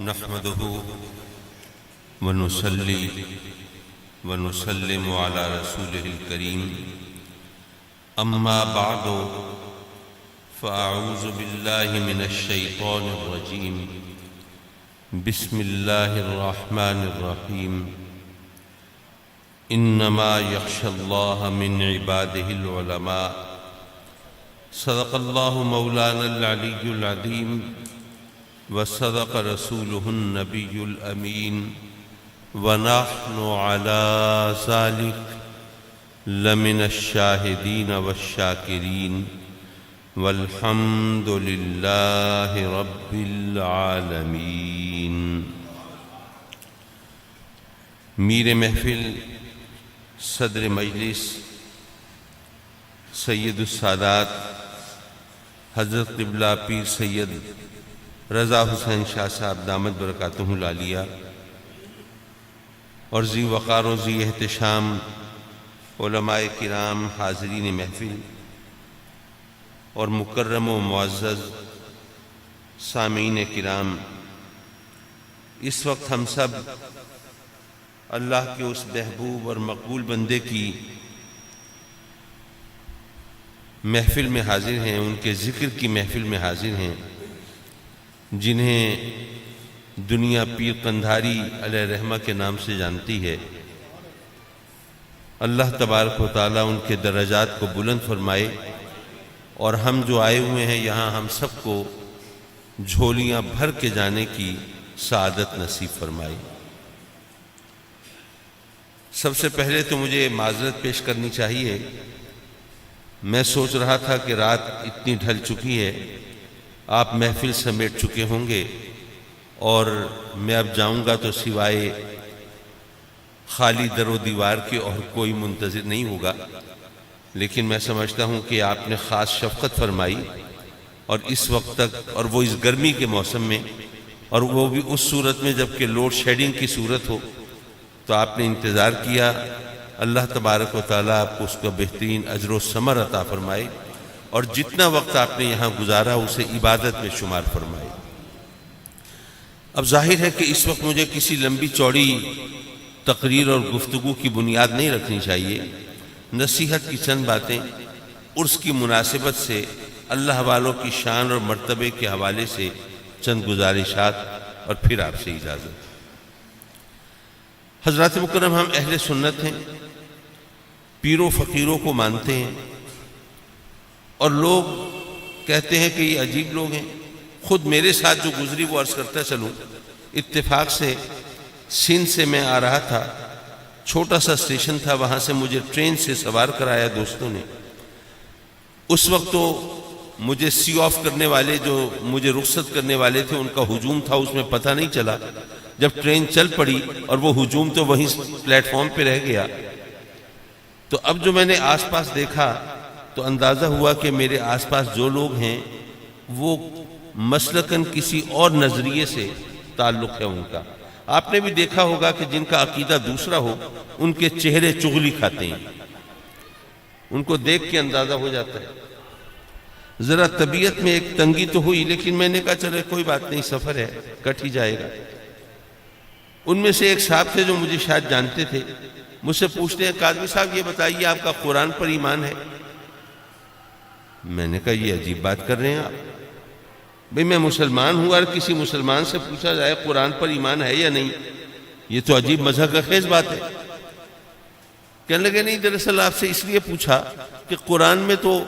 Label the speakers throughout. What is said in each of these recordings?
Speaker 1: نحمده ونصلي ونسلم على رسوله الكريم أما بعد فأعوذ بالله من الشيطان الرجيم بسم الله الرحمن الرحيم إنما يخشى الله من عباده العلماء صدق الله مولانا العلي العظيم وصدق رسوله النبي الأمين ونحن على ذلك لمن الشاهدين والشاكرين والحمد لله رب العالمين۔ میر محفل صدر مجلس سید السادات حضرت قبلہ پیر سید رضا حسین شاہ صاحب دامت برکاتہ العالیہ اور ذی وقار و ذی احتشام علماء کرام، حاضرین محفل اور مکرم و معزز سامعین کرام، اس وقت ہم سب اللہ کے اس محبوب اور مقبول بندے کی محفل میں حاضر ہیں، ان کے ذکر کی محفل میں حاضر ہیں، جنہیں دنیا پیر قندھاری علیہ رحمہ کے نام سے جانتی ہے۔ اللہ تبارک و تعالیٰ ان کے درجات کو بلند فرمائے اور ہم جو آئے ہوئے ہیں یہاں ہم سب کو جھولیاں بھر کے جانے کی سعادت نصیب فرمائے۔ سب سے پہلے تو مجھے معذرت پیش کرنی چاہیے، میں سوچ رہا تھا کہ رات اتنی ڈھل چکی ہے، آپ محفل سمیٹ چکے ہوں گے اور میں اب جاؤں گا تو سوائے خالی در و دیوار کے اور کوئی منتظر نہیں ہوگا، لیکن میں سمجھتا ہوں کہ آپ نے خاص شفقت فرمائی اور اس وقت تک، اور وہ اس گرمی کے موسم میں، اور وہ بھی اس صورت میں جب کہ لوڈ شیڈنگ کی صورت ہو، تو آپ نے انتظار کیا۔ اللہ تبارک و تعالیٰ آپ کو اس کا بہترین اجر و ثمر عطا فرمائے اور جتنا وقت آپ نے یہاں گزارا اسے عبادت میں شمار فرمائے۔ اب ظاہر ہے کہ اس وقت مجھے کسی لمبی چوڑی تقریر اور گفتگو کی بنیاد نہیں رکھنی چاہیے، نصیحت کی چند باتیں عرس کی مناسبت سے اللہ والوں کی شان اور مرتبے کے حوالے سے چند گزارشات اور پھر آپ سے اجازت۔ حضرات مکرم، ہم اہل سنت ہیں، پیروں فقیروں کو مانتے ہیں، اور لوگ کہتے ہیں کہ یہ عجیب لوگ ہیں۔ خود میرے ساتھ جو گزری وہ عرض کرتا چلوں، اتفاق سے سندھ سے میں آ رہا تھا، چھوٹا سا اسٹیشن تھا، وہاں سے مجھے ٹرین سے سوار کرایا دوستوں نے۔ اس وقت تو مجھے سی آف کرنے والے، جو مجھے رخصت کرنے والے تھے، ان کا ہجوم تھا، اس میں پتہ نہیں چلا۔ جب ٹرین چل پڑی اور وہ ہجوم تو وہیں پلیٹ فارم پہ رہ گیا، تو اب جو میں نے آس پاس دیکھا تو اندازہ ہوا کہ میرے آس پاس جو لوگ ہیں وہ مسلکاً کسی اور نظریے سے تعلق ہے ان کا۔ آپ نے بھی دیکھا ہوگا کہ جن کا عقیدہ دوسرا ہو ان کے چہرے چغلی کھاتے ہیں، ان کو دیکھ کے اندازہ ہو جاتا ہے۔ ذرا طبیعت میں ایک تنگی تو ہوئی، لیکن میں نے کہا چلے کوئی بات نہیں، سفر ہے، کٹ ہی جائے گا۔ ان میں سے ایک صاحب تھے جو مجھے شاید جانتے تھے، مجھ سے پوچھتے ہیں قاضی صاحب یہ بتائیے آپ کا قرآن پر ایمان ہے؟ میں نے کہا یہ عجیب بات کر رہے ہیں آپ، بھئی میں مسلمان ہوں اور کسی مسلمان سے پوچھا جائے قرآن پر ایمان ہے یا نہیں، یہ تو عجیب مذہب کا خیز بات ہے۔ کہنے لگے نہیں، دراصل آپ سے اس لیے پوچھا کہ قرآن میں تو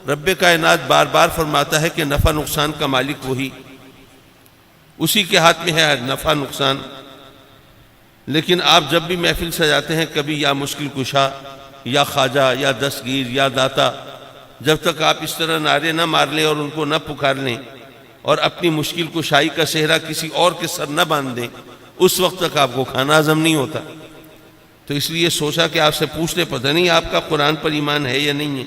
Speaker 1: رب کائنات بار بار فرماتا ہے کہ نفع نقصان کا مالک وہی، اسی کے ہاتھ میں ہے نفع نقصان، لیکن آپ جب بھی محفل سجاتے ہیں کبھی یا مشکل کشا یا خواجہ یا دستگیر یا داتا، جب تک آپ اس طرح نعرے نہ مار لیں اور ان کو نہ پکار لیں اور اپنی مشکل کشائی کا صحرا کسی اور کے سر نہ باندھ دیں، اس وقت تک آپ کو کھانا ہضم نہیں ہوتا۔ تو اس لیے سوچا کہ آپ سے پوچھ لیں، پتہ نہیں آپ کا قرآن پر ایمان ہے یا نہیں ہے۔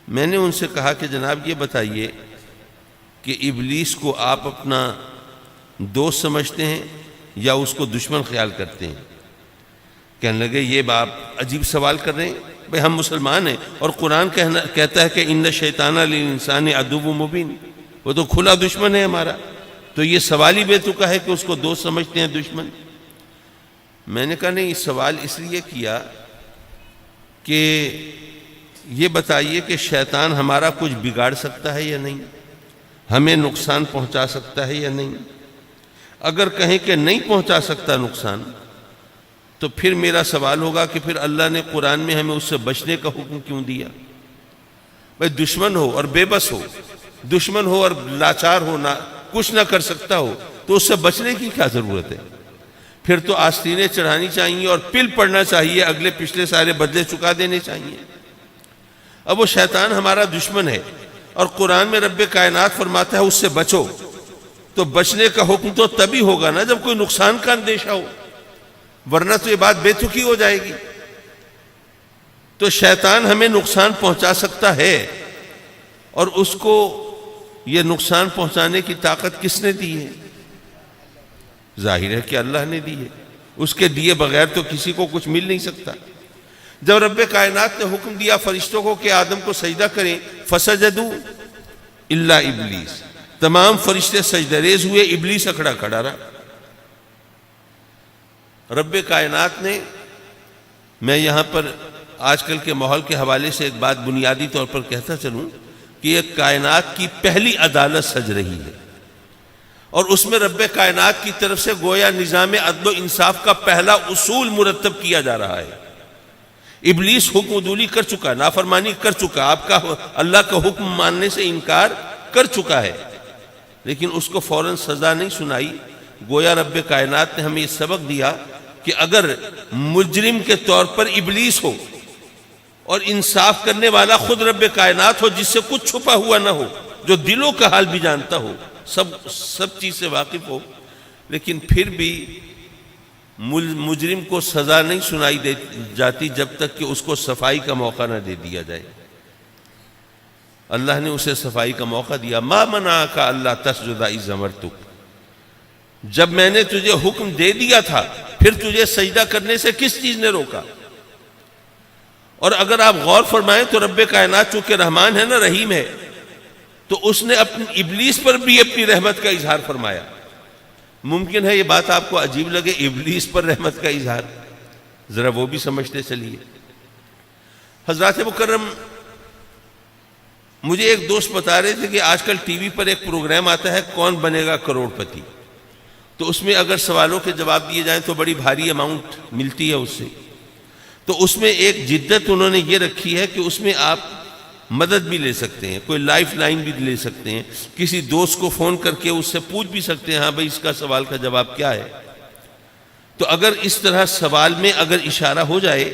Speaker 1: میں نے ان سے کہا کہ جناب یہ بتائیے کہ ابلیس کو آپ اپنا دوست سمجھتے ہیں یا اس کو دشمن خیال کرتے ہیں؟ کہنے لگے یہ آپ عجیب سوال کر رہے ہیں، بھئی ہم مسلمان ہیں اور قرآن کہتا ہے کہ ان شیطان للانسان عدو مبین، وہ تو کھلا دشمن ہے ہمارا۔ تو یہ سوال ہی بے تکا ہے کہ اس کو دوست سمجھتے ہیں دشمن. میں نے کہا نہیں، سوال اس لیے کیا کہ یہ بتائیے کہ شیطان ہمارا کچھ بگاڑ سکتا ہے یا نہیں، ہمیں نقصان پہنچا سکتا ہے یا نہیں. اگر کہیں کہ نہیں پہنچا سکتا نقصان، تو پھر میرا سوال ہوگا کہ پھر اللہ نے قرآن میں ہمیں اس سے بچنے کا حکم کیوں دیا؟ بھائی دشمن ہو اور بے بس ہو، دشمن ہو اور لاچار ہو، نہ کچھ نہ کر سکتا ہو، تو اس سے بچنے کی کیا ضرورت ہے؟ پھر تو آستینیں چڑھانی چاہیے اور پل پڑنا چاہیے، اگلے پچھلے سارے بدلے چکا دینے چاہیے. اب وہ شیطان ہمارا دشمن ہے اور قرآن میں رب کائنات فرماتا ہے اس سے بچو، تو بچنے کا حکم تو تبھی ہوگا نا جب کوئی نقصان کا اندیشہ ہو، ورنہ تو یہ بات بے تکی ہو جائے گی. تو شیطان ہمیں نقصان پہنچا سکتا ہے، اور اس کو یہ نقصان پہنچانے کی طاقت کس نے دی ہے؟ ظاہر ہے کہ اللہ نے دی ہے. اس کے دیے بغیر تو کسی کو کچھ مل نہیں سکتا. جب رب کائنات نے حکم دیا فرشتوں کو کہ آدم کو سجدہ کریں، فسجدوا الا ابلیس، تمام فرشتے سجدہ ریز ہوئے، ابلیس اکڑا کھڑا رہا. رب کائنات نے، میں یہاں پر آج کل کے ماحول کے حوالے سے ایک بات بنیادی طور پر کہتا چلوں کہ یہ کائنات کی پہلی عدالت سج رہی ہے، اور اس میں رب کائنات کی طرف سے گویا نظام عدل و انصاف کا پہلا اصول مرتب کیا جا رہا ہے. ابلیس حکم عدولی کر چکا، نافرمانی کر چکا، آپ کا اللہ کا حکم ماننے سے انکار کر چکا ہے، لیکن اس کو فوراً سزا نہیں سنائی. گویا رب کائنات نے ہمیں یہ سبق دیا کہ اگر مجرم کے طور پر ابلیس ہو اور انصاف کرنے والا خود رب کائنات ہو، جس سے کچھ چھپا ہوا نہ ہو، جو دلوں کا حال بھی جانتا ہو، سب چیز سے واقف ہو، لیکن پھر بھی مجرم کو سزا نہیں سنائی جاتی جب تک کہ اس کو صفائی کا موقع نہ دے دیا جائے. اللہ نے اسے صفائی کا موقع دیا. ما منعک الا تسجد اذ امرتک، جب میں نے تجھے حکم دے دیا تھا پھر تجھے سجدہ کرنے سے کس چیز نے روکا؟ اور اگر آپ غور فرمائیں تو رب کائنات چونکہ رحمان ہے نا، رحیم ہے، تو اس نے اپنی ابلیس پر بھی اپنی رحمت کا اظہار فرمایا. ممکن ہے یہ بات آپ کو عجیب لگے، ابلیس پر رحمت کا اظہار، ذرا وہ بھی سمجھتے چلیے. حضرات مکرم، مجھے ایک دوست بتا رہے تھے کہ آج کل ٹی وی پر ایک پروگرام آتا ہے کون بنے گا کروڑ پتی، تو اس میں اگر سوالوں کے جواب دیے جائیں تو بڑی بھاری اماؤنٹ ملتی ہے اس سے. تو اس میں ایک جدت انہوں نے یہ رکھی ہے کہ اس میں آپ مدد بھی لے سکتے ہیں، کوئی لائف لائن بھی لے سکتے ہیں، کسی دوست کو فون کر کے اس سے پوچھ بھی سکتے ہیں ہاں بھائی اس کا سوال کا جواب کیا ہے. تو اگر اس طرح سوال میں اگر اشارہ ہو جائے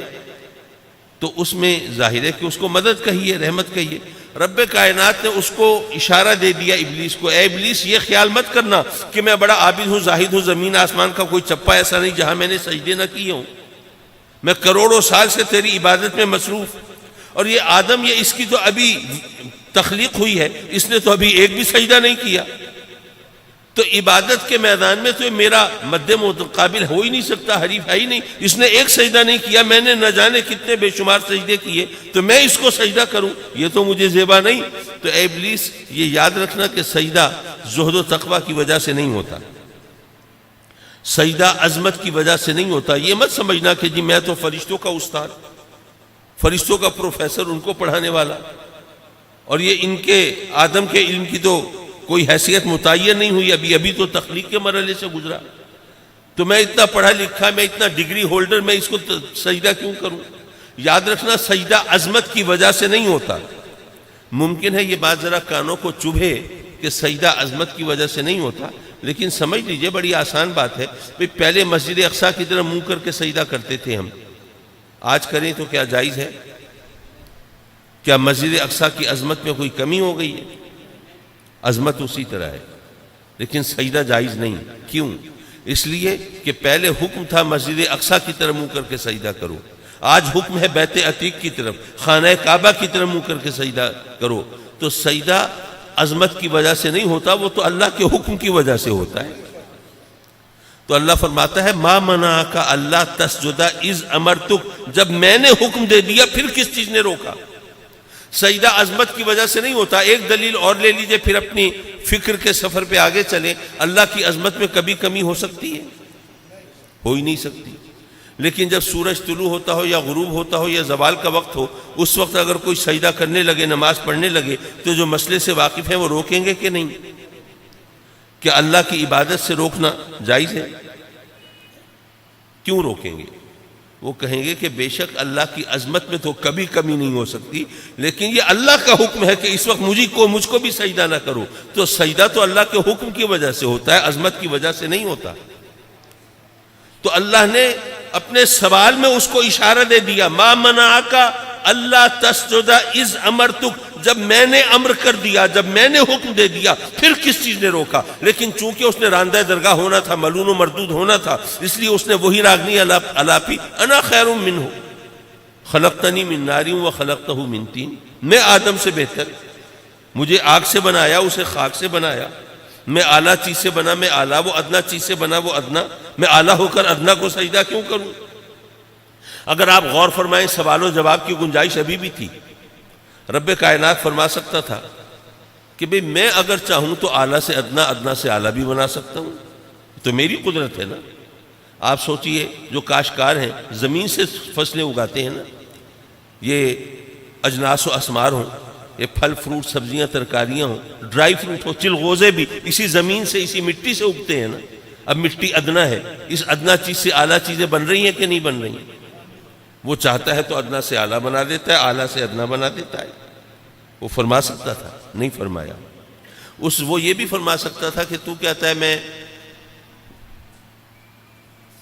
Speaker 1: تو اس میں ظاہر ہے کہ اس کو مدد کہیے، رحمت کہیے. رب کائنات نے اس کو اشارہ دے دیا ابلیس کو، اے ابلیس یہ خیال مت کرنا کہ میں بڑا عابد ہوں، زاہد ہوں، زمین آسمان کا کوئی چپا ایسا نہیں جہاں میں نے سجدے نہ کیے ہوں. میں کروڑوں سال سے تیری عبادت میں مصروف، اور یہ آدم یہ اس کی تو ابھی تخلیق ہوئی ہے، اس نے تو ابھی ایک بھی سجدہ نہیں کیا. تو عبادت کے میدان میں تو میرا مد مقابل ہو ہی نہیں سکتا، حریف ہے ہی نہیں. اس نے ایک سجدہ نہیں کیا، میں نے نہ جانے کتنے بے شمار سجدے کیے، تو میں اس کو سجدہ کروں، یہ تو مجھے زیبا نہیں. تو اے ابلیس یہ یاد رکھنا کہ سجدہ زہد و تقوی کی وجہ سے نہیں ہوتا، سجدہ عظمت کی وجہ سے نہیں ہوتا. یہ مت سمجھنا کہ جی میں تو فرشتوں کا استاد، فرشتوں کا پروفیسر، ان کو پڑھانے والا، اور یہ ان کے آدم کے علم کی تو کوئی حیثیت متعین نہیں ہوئی، ابھی تو تخلیق کے مرحلے سے گزرا، تو میں اتنا پڑھا لکھا، میں اتنا ڈگری ہولڈر، میں اس کو سجدہ کیوں کروں؟ یاد رکھنا سجدہ عظمت کی وجہ سے نہیں ہوتا. ممکن ہے یہ بات ذرا کانوں کو چبھے کہ سجدہ عظمت کی وجہ سے نہیں ہوتا، لیکن سمجھ لیجئے بڑی آسان بات ہے. پہلے مسجد اقصیٰ کی طرف منہ کر کے سجدہ کرتے تھے ہم، آج کریں تو کیا جائز ہے؟ کیا مسجد اقصیٰ کی عظمت میں کوئی کمی ہو گئی ہے؟ عظمت اسی طرح ہے، لیکن سجدہ جائز نہیں. کیوں؟ اس لیے کہ پہلے حکم تھا مسجد اقصیٰ کی طرف منہ کر کے سجدہ کرو، آج حکم ہے بیت عتیق کی طرف، خانہ کعبہ کی طرف منہ کر کے سجدہ کرو. تو سجدہ عظمت کی وجہ سے نہیں ہوتا، وہ تو اللہ کے حکم کی وجہ سے ہوتا ہے. تو اللہ فرماتا ہے ما منعک الا تسجد اذ امرتک، جب میں نے حکم دے دیا پھر کس چیز نے روکا؟ سجدہ عظمت کی وجہ سے نہیں ہوتا. ایک دلیل اور لے لیجئے پھر اپنی فکر کے سفر پہ آگے چلیں. اللہ کی عظمت میں کبھی کمی ہو سکتی ہے؟ ہو ہی نہیں سکتی. لیکن جب سورج طلوع ہوتا ہو یا غروب ہوتا ہو یا زوال کا وقت ہو، اس وقت اگر کوئی سجدہ کرنے لگے، نماز پڑھنے لگے، تو جو مسئلے سے واقف ہیں وہ روکیں گے کہ نہیں؟ کیا اللہ کی عبادت سے روکنا جائز ہے؟ کیوں روکیں گے؟ وہ کہیں گے کہ بے شک اللہ کی عظمت میں تو کبھی کمی نہیں ہو سکتی، لیکن یہ اللہ کا حکم ہے کہ اس وقت مجھ کو بھی سجدہ نہ کرو. تو سجدہ تو اللہ کے حکم کی وجہ سے ہوتا ہے، عظمت کی وجہ سے نہیں ہوتا. تو اللہ نے اپنے سوال میں اس کو اشارہ دے دیا، ما منعک اللہ تسجد اذ امرتک، جب میں نے امر کر دیا، جب میں نے حکم دے دیا، پھر کس چیز نے روکا؟ لیکن چونکہ اس نے راندہ درگاہ ہونا تھا، ملون و مردود ہونا تھا، اس لیے اس نے وہی راگنی الاپی، انا خیر منہ خلقتنی من نار و خلقتہ من طین، میں آدم سے بہتر، مجھے آگ سے بنایا، اسے خاک سے بنایا. میں اعلیٰ چیز سے بنا، میں اعلیٰ، وہ ادنا چیز سے بنا، وہ ادنا. میں اعلیٰ ہو کر ادنا کو سجدہ کیوں کروں؟ اگر آپ غور فرمائیں، سوال و جواب کی گنجائش ابھی بھی تھی. رب کائنات فرما سکتا تھا کہ بھئی میں اگر چاہوں تو اعلیٰ سے ادنا، ادنا سے اعلیٰ بھی بنا سکتا ہوں. تو میری قدرت ہے نا. آپ سوچئے جو کاشتکار ہیں، زمین سے فصلیں اگاتے ہیں نا، یہ اجناس و اسمار ہوں، یہ پھل فروٹ سبزیاں ترکاریاں ہوں، ڈرائی فروٹ ہو، چلغوزے بھی اسی زمین سے، اسی مٹی سے اگتے ہیں نا. اب مٹی ادنا ہے، اس ادنا چیز سے اعلیٰ چیزیں بن رہی ہیں کہ نہیں بن رہی ہیں؟ وہ چاہتا ہے تو ادنا سے اعلیٰ بنا دیتا ہے، اعلیٰ سے ادنا بنا دیتا ہے. وہ فرما سکتا تھا، نہیں فرمایا. وہ یہ بھی فرما سکتا تھا کہ تو کہتا ہے میں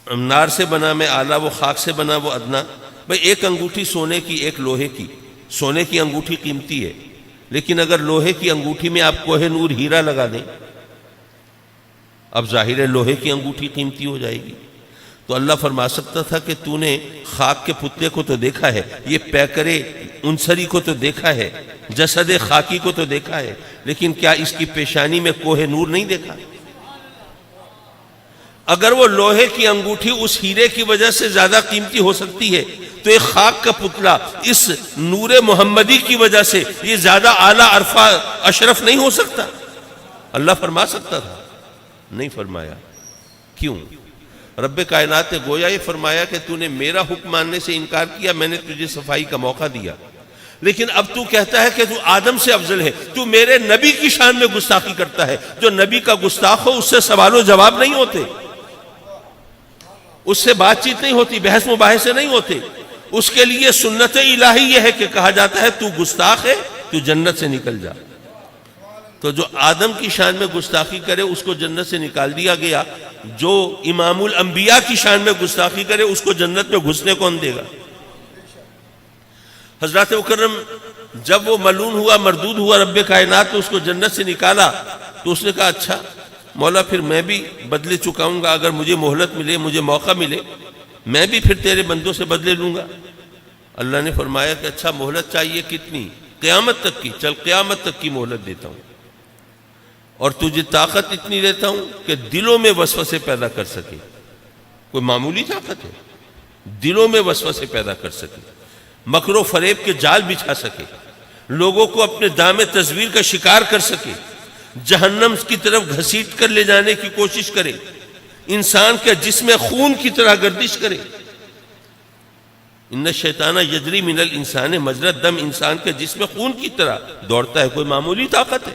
Speaker 1: نار سے بنا، میں اعلیٰ، وہ خاک سے بنا، وہ ادنا. بھئی ایک انگوٹھی سونے کی، ایک لوہے کی. سونے کی انگوٹھی قیمتی ہے، لیکن اگر لوہے کی انگوٹھی میں آپ کوہ نور ہیرا لگا دیں، اب ظاہر ہے لوہے کی انگوٹھی قیمتی ہو جائے گی. تو اللہ فرما سکتا تھا کہ تو نے خاک کے پتلے کو تو دیکھا ہے، یہ پیکرے انصری کو تو دیکھا ہے، جسد خاکی کو تو دیکھا ہے، لیکن کیا اس کی پیشانی میں کوہ نور نہیں دیکھا؟ اگر وہ لوہے کی انگوٹھی اس ہیرے کی وجہ سے زیادہ قیمتی ہو سکتی ہے، تو ایک خاک کا پتلا اس نور محمدی کی وجہ سے یہ زیادہ اعلیٰ عرفہ اشرف نہیں ہو سکتا؟ اللہ فرما سکتا تھا، نہیں فرمایا. کیوں؟ رب کائنات نے گویا یہ فرمایا کہ تو نے میرا حکم ماننے سے انکار کیا، میں نے تجھے صفائی کا موقع دیا، لیکن اب تو کہتا ہے کہ تو آدم سے افضل ہے، تو میرے نبی کی شان میں گستاخی کرتا ہے. جو نبی کا گستاخ ہو اس سے سوال و جواب نہیں ہوتے، اس سے بات چیت نہیں ہوتی، بحث مباحثے نہیں ہوتے. اس کے لیے سنت الہی یہ ہے کہ کہا جاتا ہے تو گستاخ ہے، تو جنت سے نکل جا. تو جو آدم کی شان میں گستاخی کرے اس کو جنت سے نکال دیا گیا، جو امام الانبیاء کی شان میں گستاخی کرے اس کو جنت میں گھسنے کون دے گا؟ حضرات مکرم جب وہ ملون ہوا، مردود ہوا، رب کائنات نے اس کو جنت سے نکالا، تو اس نے کہا اچھا مولا پھر میں بھی بدلے چکاؤں گا، اگر مجھے مہلت ملے، مجھے موقع ملے، میں بھی پھر تیرے بندوں سے بدلے لوں گا. اللہ نے فرمایا کہ اچھا مہلت چاہیے کتنی؟ قیامت تک کی. چل قیامت تک کی مہلت دیتا ہوں، اور تجھے طاقت اتنی دیتا ہوں کہ دلوں میں وسوسے پیدا کر سکے. کوئی معمولی طاقت ہے؟ دلوں میں وسوسے پیدا کر سکے، مکر و فریب کے جال بچھا سکے، لوگوں کو اپنے دام تصویر کا شکار کر سکے، جہنم کی طرف گھسیٹ کر لے جانے کی کوشش کرے، انسان کے جسم خون کی طرح گردش کرے. ان الشیطان یجری من الانسان مجری الدم، انسان کے جسم خون کی طرح دوڑتا ہے. کوئی معمولی طاقت ہے؟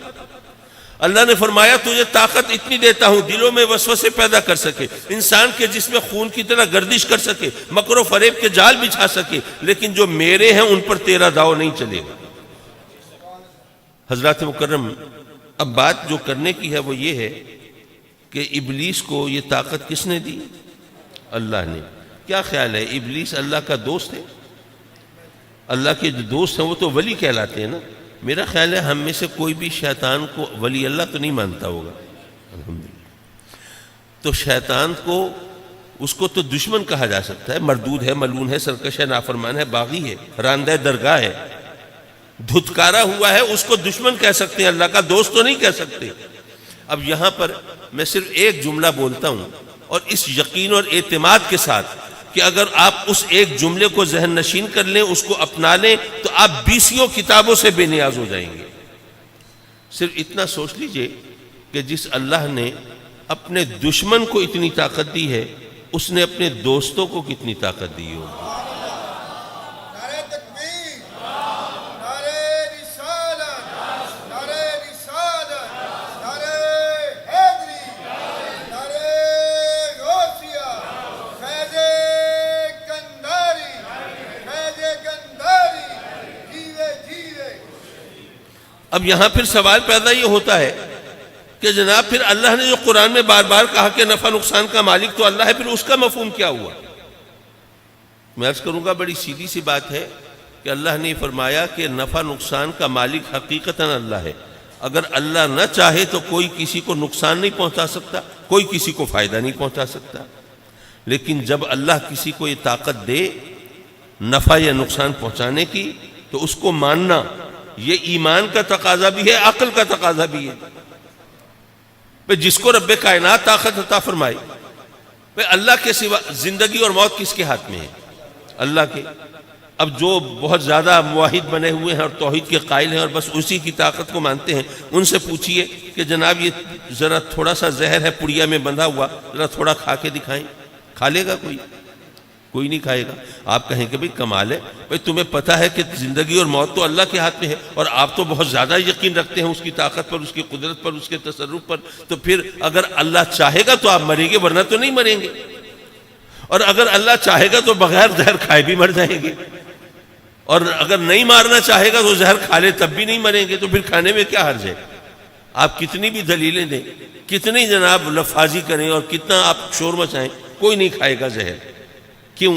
Speaker 1: اللہ نے فرمایا تجھے طاقت اتنی دیتا ہوں دلوں میں وسوسے پیدا کر سکے، انسان کے جسم خون کی طرح گردش کر سکے، مکر و فریب کے جال بچھا سکے، لیکن جو میرے ہیں ان پر تیرا داؤ نہیں چلے گا. حضرات مکرم اب بات جو کرنے کی ہے وہ یہ ہے کہ ابلیس کو یہ طاقت کس نے دی؟ اللہ نے. کیا خیال ہے ابلیس اللہ کا دوست ہے؟ اللہ کے جو دوست ہیں وہ تو ولی کہلاتے ہیں نا. میرا خیال ہے ہم میں سے کوئی بھی شیطان کو ولی اللہ تو نہیں مانتا ہوگا الحمدللہ. تو شیطان کو اس کو تو دشمن کہا جا سکتا ہے، مردود ہے، ملعون ہے، سرکش ہے، نافرمان ہے، باغی ہے، راندہ درگاہ ہے، دھتکارا ہوا ہے، اس کو دشمن کہہ سکتے ہیں، اللہ کا دوست تو نہیں کہہ سکتے. اب یہاں پر میں صرف ایک جملہ بولتا ہوں اور اس یقین اور اعتماد کے ساتھ کہ اگر آپ اس ایک جملے کو ذہن نشین کر لیں، اس کو اپنا لیں، تو آپ 20 کتابوں سے بے نیاز ہو جائیں گے۔ صرف اتنا سوچ لیجئے کہ جس اللہ نے اپنے دشمن کو اتنی طاقت دی ہے، اس نے اپنے دوستوں کو کتنی طاقت دی ہوگی۔
Speaker 2: نعرہ تکبیر، نعرہ رسالت، نعرہ رسالت، نعرہ حیدری، نعرہ غوثیہ، فیض قنداری، فیض قنداری، جیوے جیوے۔
Speaker 1: اب یہاں پھر سوال پیدا یہ ہوتا ہے کہ جناب پھر اللہ نے جو قرآن میں بار بار کہا کہ نفع نقصان کا مالک تو اللہ ہے، پھر اس کا مفہوم کیا ہوا؟ میں عرض کروں گا، بڑی سیدھی سی بات ہے کہ اللہ نے فرمایا کہ نفع نقصان کا مالک حقیقتاً اللہ ہے۔ اگر اللہ نہ چاہے تو کوئی کسی کو نقصان نہیں پہنچا سکتا، کوئی کسی کو فائدہ نہیں پہنچا سکتا۔ لیکن جب اللہ کسی کو یہ طاقت دے نفع یا نقصان پہنچانے کی، تو اس کو ماننا یہ ایمان کا تقاضا بھی ہے، عقل کا تقاضا بھی ہے۔ جس کو رب کائنات طاقت عطا فرمائے، اللہ کے سوا زندگی اور موت کس کے ہاتھ میں ہے؟ اللہ کے۔ اب جو بہت زیادہ موحد بنے ہوئے ہیں اور توحید کے قائل ہیں اور بس اسی کی طاقت کو مانتے ہیں، ان سے پوچھئے کہ جناب یہ ذرا تھوڑا سا زہر ہے پڑیا میں بندھا ہوا، ذرا تھوڑا کھا کے دکھائیں، کھا لے گا کوئی؟ کوئی نہیں کھائے گا۔ آپ کہیں کہ بھئی کمال ہے، بھئی تمہیں پتہ ہے کہ زندگی اور موت تو اللہ کے ہاتھ میں ہے، اور آپ تو بہت زیادہ یقین رکھتے ہیں اس کی طاقت پر، اس کی قدرت پر، اس کے تصرف پر، تو پھر اگر اللہ چاہے گا تو آپ مریں گے، ورنہ تو نہیں مریں گے، اور اگر اللہ چاہے گا تو بغیر زہر کھائے بھی مر جائیں گے، اور اگر نہیں مارنا چاہے گا تو زہر کھا لے تب بھی نہیں مریں گے، تو پھر کھانے میں کیا حرج ہے؟ آپ کتنی بھی دلیلیں دیں، کتنی جناب لفاظی کریں اور کتنا آپ شور مچائیں، کوئی نہیں کھائے گا زہر۔ کیوں؟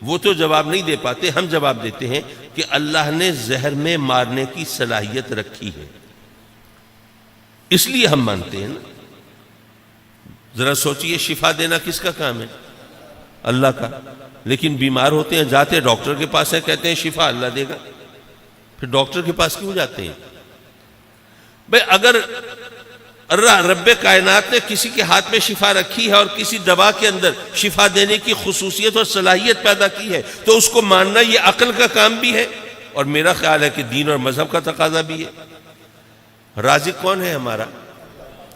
Speaker 1: وہ تو جواب نہیں دے پاتے، ہم جواب دیتے ہیں کہ اللہ نے زہر میں مارنے کی صلاحیت رکھی ہے، اس لیے ہم مانتے ہیں نا۔ ذرا سوچئے، شفا دینا کس کا کام ہے؟ اللہ کا۔ لیکن بیمار ہوتے ہیں، جاتے ڈاکٹر کے پاس ہیں، کہتے ہیں شفا اللہ دے گا، پھر ڈاکٹر کے پاس کیوں جاتے ہیں؟ بھئی اگر رب کائنات نے کسی کے ہاتھ میں شفا رکھی ہے اور کسی دوا کے اندر شفا دینے کی خصوصیت اور صلاحیت پیدا کی ہے، تو اس کو ماننا یہ عقل کا کام بھی ہے، اور میرا خیال ہے کہ دین اور مذہب کا تقاضا بھی ہے۔ رازق کون ہے ہمارا؟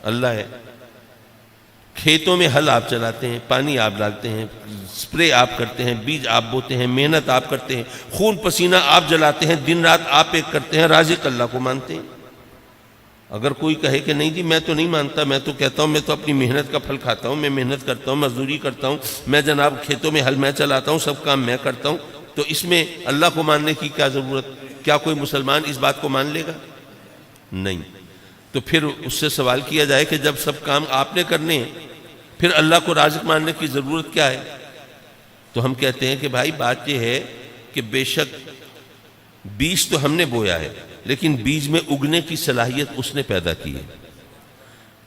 Speaker 1: اللہ ہے۔ کھیتوں میں ہل آپ چلاتے ہیں، پانی آپ ڈالتے ہیں، سپرے آپ کرتے ہیں، بیج آپ بوتے ہیں، محنت آپ کرتے ہیں، خون پسینہ آپ جلاتے ہیں، دن رات آپ ایک کرتے ہیں، رازق اللہ کو مانتے ہیں۔ اگر کوئی کہے کہ نہیں جی میں تو نہیں مانتا، میں تو کہتا ہوں میں تو اپنی محنت کا پھل کھاتا ہوں، میں محنت کرتا ہوں، مزدوری کرتا ہوں، میں جناب کھیتوں میں ہل میں چلاتا ہوں، سب کام میں کرتا ہوں، تو اس میں اللہ کو ماننے کی کیا ضرورت؟ کیا کوئی مسلمان اس بات کو مان لے گا؟ نہیں۔ تو پھر اس سے سوال کیا جائے کہ جب سب کام آپ نے کرنے ہیں، پھر اللہ کو رازق ماننے کی ضرورت کیا ہے؟ تو ہم کہتے ہیں کہ بھائی بات یہ ہے کہ بے شک بیج تو ہم نے بویا ہے، لیکن بیج میں اگنے کی صلاحیت اس نے پیدا کی ہے۔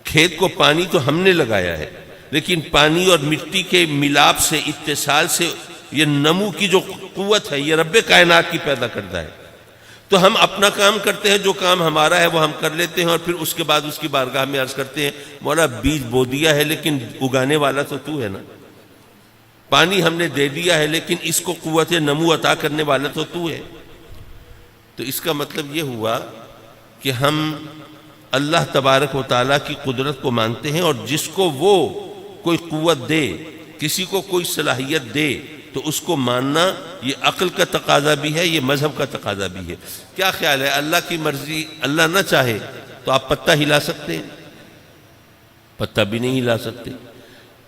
Speaker 1: کھیت کو پانی تو ہم نے لگایا ہے، لیکن پانی اور مٹی کے ملاپ سے، اتصال سے یہ نمو کی جو قوت ہے، یہ رب کائنات کی پیدا کردہ ہے۔ تو ہم اپنا کام کرتے ہیں، جو کام ہمارا ہے وہ ہم کر لیتے ہیں، اور پھر اس کے بعد اس کی بارگاہ میں عرض کرتے ہیں مولا بیج بو دیا ہے لیکن اگانے والا تو ہے نا، پانی ہم نے دے دیا ہے لیکن اس کو قوت نمو عطا کرنے والا تو ہے۔ تو اس کا مطلب یہ ہوا کہ ہم اللہ تبارک و تعالیٰ کی قدرت کو مانتے ہیں، اور جس کو وہ کوئی قوت دے، کسی کو کوئی صلاحیت دے، تو اس کو ماننا یہ عقل کا تقاضا بھی ہے، یہ مذہب کا تقاضا بھی ہے۔ کیا خیال ہے، اللہ کی مرضی اللہ نہ چاہے تو آپ پتہ ہلا سکتے ہیں؟ پتہ بھی نہیں ہلا سکتے۔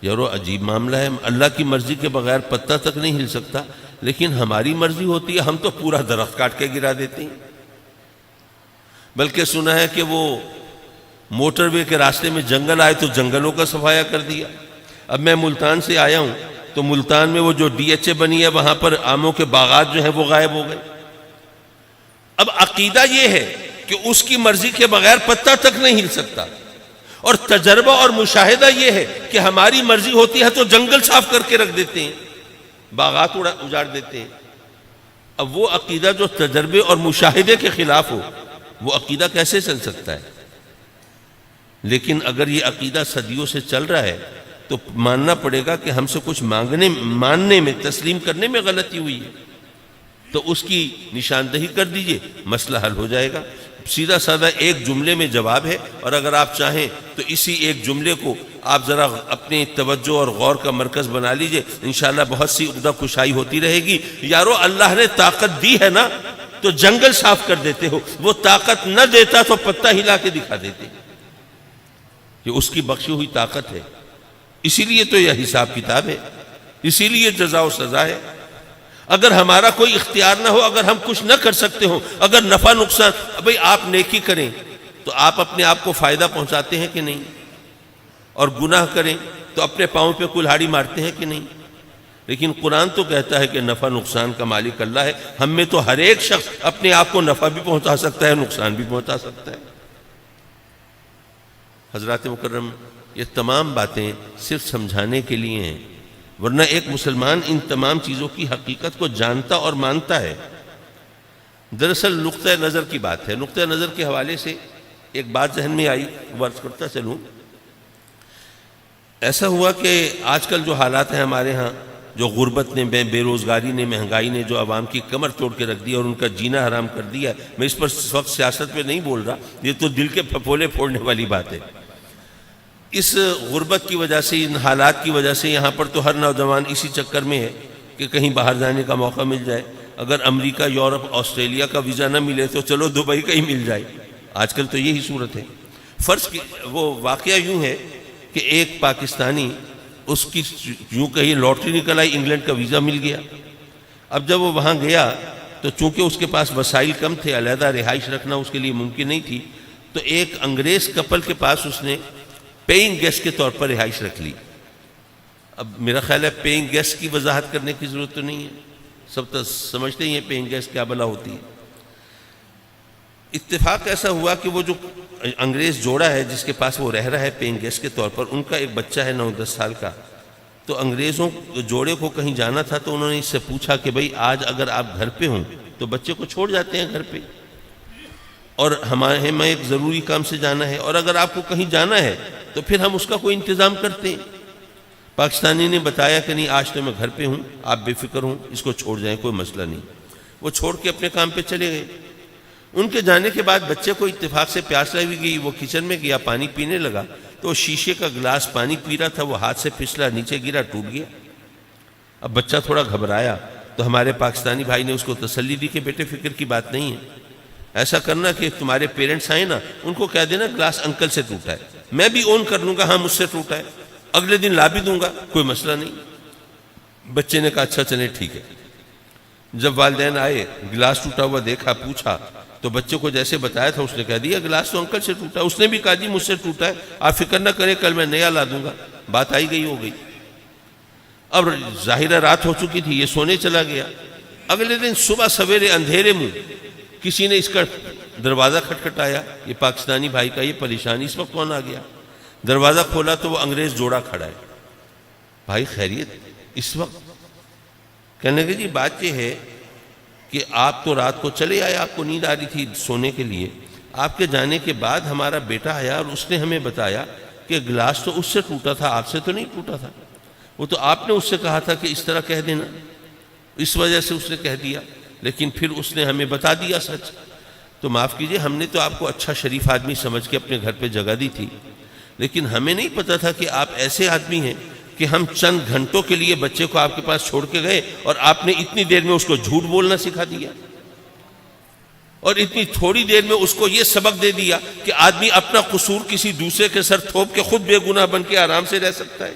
Speaker 1: یارو عجیب معاملہ ہے، اللہ کی مرضی کے بغیر پتہ تک نہیں ہل سکتا، لیکن ہماری مرضی ہوتی ہے ہم تو پورا درخت کاٹ کے گرا دیتے ہیں۔ بلکہ سنا ہے کہ وہ موٹر وے کے راستے میں جنگل آئے تو جنگلوں کا صفایا کر دیا۔ اب میں ملتان سے آیا ہوں تو ملتان میں وہ جو ڈی ایچ اے بنی ہے وہاں پر آموں کے باغات جو ہیں وہ غائب ہو گئے۔ اب عقیدہ یہ ہے کہ اس کی مرضی کے بغیر پتہ تک نہیں ہل سکتا، اور تجربہ اور مشاہدہ یہ ہے کہ ہماری مرضی ہوتی ہے تو جنگل صاف کر کے رکھ دیتے ہیں، باغات اجاڑ دیتے ہیں۔ اب وہ عقیدہ جو تجربے اور مشاہدے کے خلاف ہو، وہ عقیدہ کیسے چل سکتا ہے؟ لیکن اگر یہ عقیدہ صدیوں سے چل رہا ہے تو ماننا پڑے گا کہ ہم سے کچھ ماننے میں، تسلیم کرنے میں غلطی ہوئی ہے، تو اس کی نشاندہی کر دیجئے، مسئلہ حل ہو جائے گا۔ سیدھا سادہ ایک جملے میں جواب ہے، اور اگر آپ چاہیں تو اسی ایک جملے کو آپ ذرا اپنی توجہ اور غور کا مرکز بنا لیجئے، انشاءاللہ بہت سی عقدہ کشائی ہوتی رہے گی۔ یارو اللہ نے طاقت دی ہے نا تو جنگل صاف کر دیتے ہو، وہ طاقت نہ دیتا تو پتہ ہلا کے دکھا دیتے، یہ اس کی بخشی ہوئی طاقت ہے، اسی لیے تو یہ حساب کتاب ہے، اسی لیے جزا و سزا ہے۔ اگر ہمارا کوئی اختیار نہ ہو، اگر ہم کچھ نہ کر سکتے ہوں، اگر نفع نقصان، بھئی آپ نیکی کریں تو آپ اپنے آپ کو فائدہ پہنچاتے ہیں کہ نہیں، اور گناہ کریں تو اپنے پاؤں پہ کلہاڑی مارتے ہیں کہ نہیں؟ لیکن قرآن تو کہتا ہے کہ نفع نقصان کا مالک اللہ ہے، ہم میں تو ہر ایک شخص اپنے آپ کو نفع بھی پہنچا سکتا ہے، نقصان بھی پہنچا سکتا ہے۔ حضرات مکرم، یہ تمام باتیں صرف سمجھانے کے لیے ہیں، ورنہ ایک مسلمان ان تمام چیزوں کی حقیقت کو جانتا اور مانتا ہے۔ دراصل نقطہ نظر کی بات ہے، نقطہ نظر کے حوالے سے ایک بات ذہن میں آئی، عرض کرتا چلوں۔ ایسا ہوا کہ آج کل جو حالات ہیں ہمارے ہاں، جو غربت نے، بے روزگاری نے، مہنگائی نے جو عوام کی کمر توڑ کے رکھ دیا اور ان کا جینا حرام کر دیا، میں اس پر اس وقت سیاست پہ نہیں بول رہا، یہ تو دل کے پھپھولے پھوڑنے والی بات ہے۔ اس غربت کی وجہ سے، ان حالات کی وجہ سے یہاں پر تو ہر نوجوان اسی چکر میں ہے کہ کہیں باہر جانے کا موقع مل جائے، اگر امریکہ، یورپ، آسٹریلیا کا ویزا نہ ملے تو چلو دبئی کا ہی مل جائے، آج کل تو یہی صورت ہے۔ فرض کی وہ واقعہ یوں ہے کہ ایک پاکستانی، اس کی یوں کہیں لاٹری نکل آئی، انگلینڈ کا ویزا مل گیا۔ اب جب وہ وہاں گیا تو چونکہ اس کے پاس وسائل کم تھے، علیحدہ رہائش رکھنا اس کے لیے ممکن نہیں تھی، تو ایک انگریز کپل کے پاس اس نے پیئنگ گیسٹ کے طور پر رہائش رکھ لی۔ اب میرا خیال ہے پیئنگ گیسٹ کی وضاحت کرنے کی ضرورت تو نہیں ہے، سب تو سمجھتے ہی ہیں پیئنگ گیسٹ کیا بلا ہوتی ہے۔ اتفاق ایسا ہوا کہ وہ جو انگریز جوڑا ہے جس کے پاس وہ رہ رہا ہے پیئنگ گیسٹ کے طور پر، ان کا ایک بچہ ہے 9-10 سال کا، تو انگریزوں جوڑے کو کہیں جانا تھا تو انہوں نے اس سے پوچھا کہ بھئی آج اگر آپ گھر پہ ہوں تو بچے کو چھوڑ جاتے ہیں گھر پہ، اور ہمیں ایک ضروری کام سے جانا ہے، اور اگر آپ کو کہیں جانا ہے تو پھر ہم اس کا کوئی انتظام کرتے ہیں۔ پاکستانی نے بتایا کہ نہیں، آج تو میں گھر پہ ہوں، آپ بے فکر ہوں، اس کو چھوڑ جائیں، کوئی مسئلہ نہیں۔ وہ چھوڑ کے اپنے کام پہ چلے گئے۔ ان کے جانے کے بعد بچے کو اتفاق سے پیاس لگی گئی، وہ کچن میں گیا، پانی پینے لگا تو وہ شیشے کا گلاس پانی پی رہا تھا، وہ ہاتھ سے پھسلا، نیچے گرا، ٹوٹ گیا۔ اب بچہ تھوڑا گھبرایا تو ہمارے پاکستانی بھائی نے اس کو تسلی دی کہ بیٹے فکر کی بات نہیں ہے، ایسا کرنا کہ تمہارے پیرنٹس آئیں نا، ان کو کہہ دینا گلاس انکل سے ٹوٹا ہے، میں بھی اون کر لوں گا ہاں مجھ سے ٹوٹا ہے، اگلے دن لا بھی دوں گا، کوئی مسئلہ نہیں۔ بچے نے کہا اچھا چلے ٹھیک ہے۔ جب والدین آئے، گلاس ٹوٹا ہوا دیکھا، پوچھا تو بچے کو جیسے بتایا تھا اس نے کہہ دیا گلاس تو انکل سے ٹوٹا ہے، اس نے بھی کہا جی مجھ سے ٹوٹا ہے، آپ فکر نہ کریں کل میں نیا لا دوں گا، بات آئی گئی ہو گئی۔ اب ظاہرہ رات ہو چکی تھی، یہ سونے چلا گیا۔ اگلے دن صبح سویرے اندھیرے میں کسی نے اس کا دروازہ کھٹکھٹایا، یہ پاکستانی بھائی کا یہ پریشانی، اس وقت کون آ گیا؟ دروازہ کھولا تو وہ انگریز جوڑا کھڑا ہے۔ بھائی خیریت اس وقت؟ کہنے لگے جی بات یہ ہے کہ آپ تو رات کو چلے آئے، آپ کو نیند آ رہی تھی سونے کے لیے، آپ کے جانے کے بعد ہمارا بیٹا آیا اور اس نے ہمیں بتایا کہ گلاس تو اس سے ٹوٹا تھا، آپ سے تو نہیں ٹوٹا تھا، وہ تو آپ نے اس سے کہا تھا کہ اس طرح کہہ دینا، اس وجہ سے اس نے کہہ دیا، لیکن پھر اس نے ہمیں بتا دیا سچ۔ تو معاف کیجئے، ہم نے تو آپ کو اچھا شریف آدمی سمجھ کے اپنے گھر پہ جگہ دی تھی، لیکن ہمیں نہیں پتا تھا کہ آپ ایسے آدمی ہیں کہ ہم چند گھنٹوں کے لیے بچے کو آپ کے پاس چھوڑ کے گئے اور آپ نے اتنی دیر میں اس کو جھوٹ بولنا سکھا دیا، اور اتنی تھوڑی دیر میں اس کو یہ سبق دے دیا کہ آدمی اپنا قصور کسی دوسرے کے سر تھوپ کے خود بے گناہ بن کے آرام سے رہ سکتا ہے۔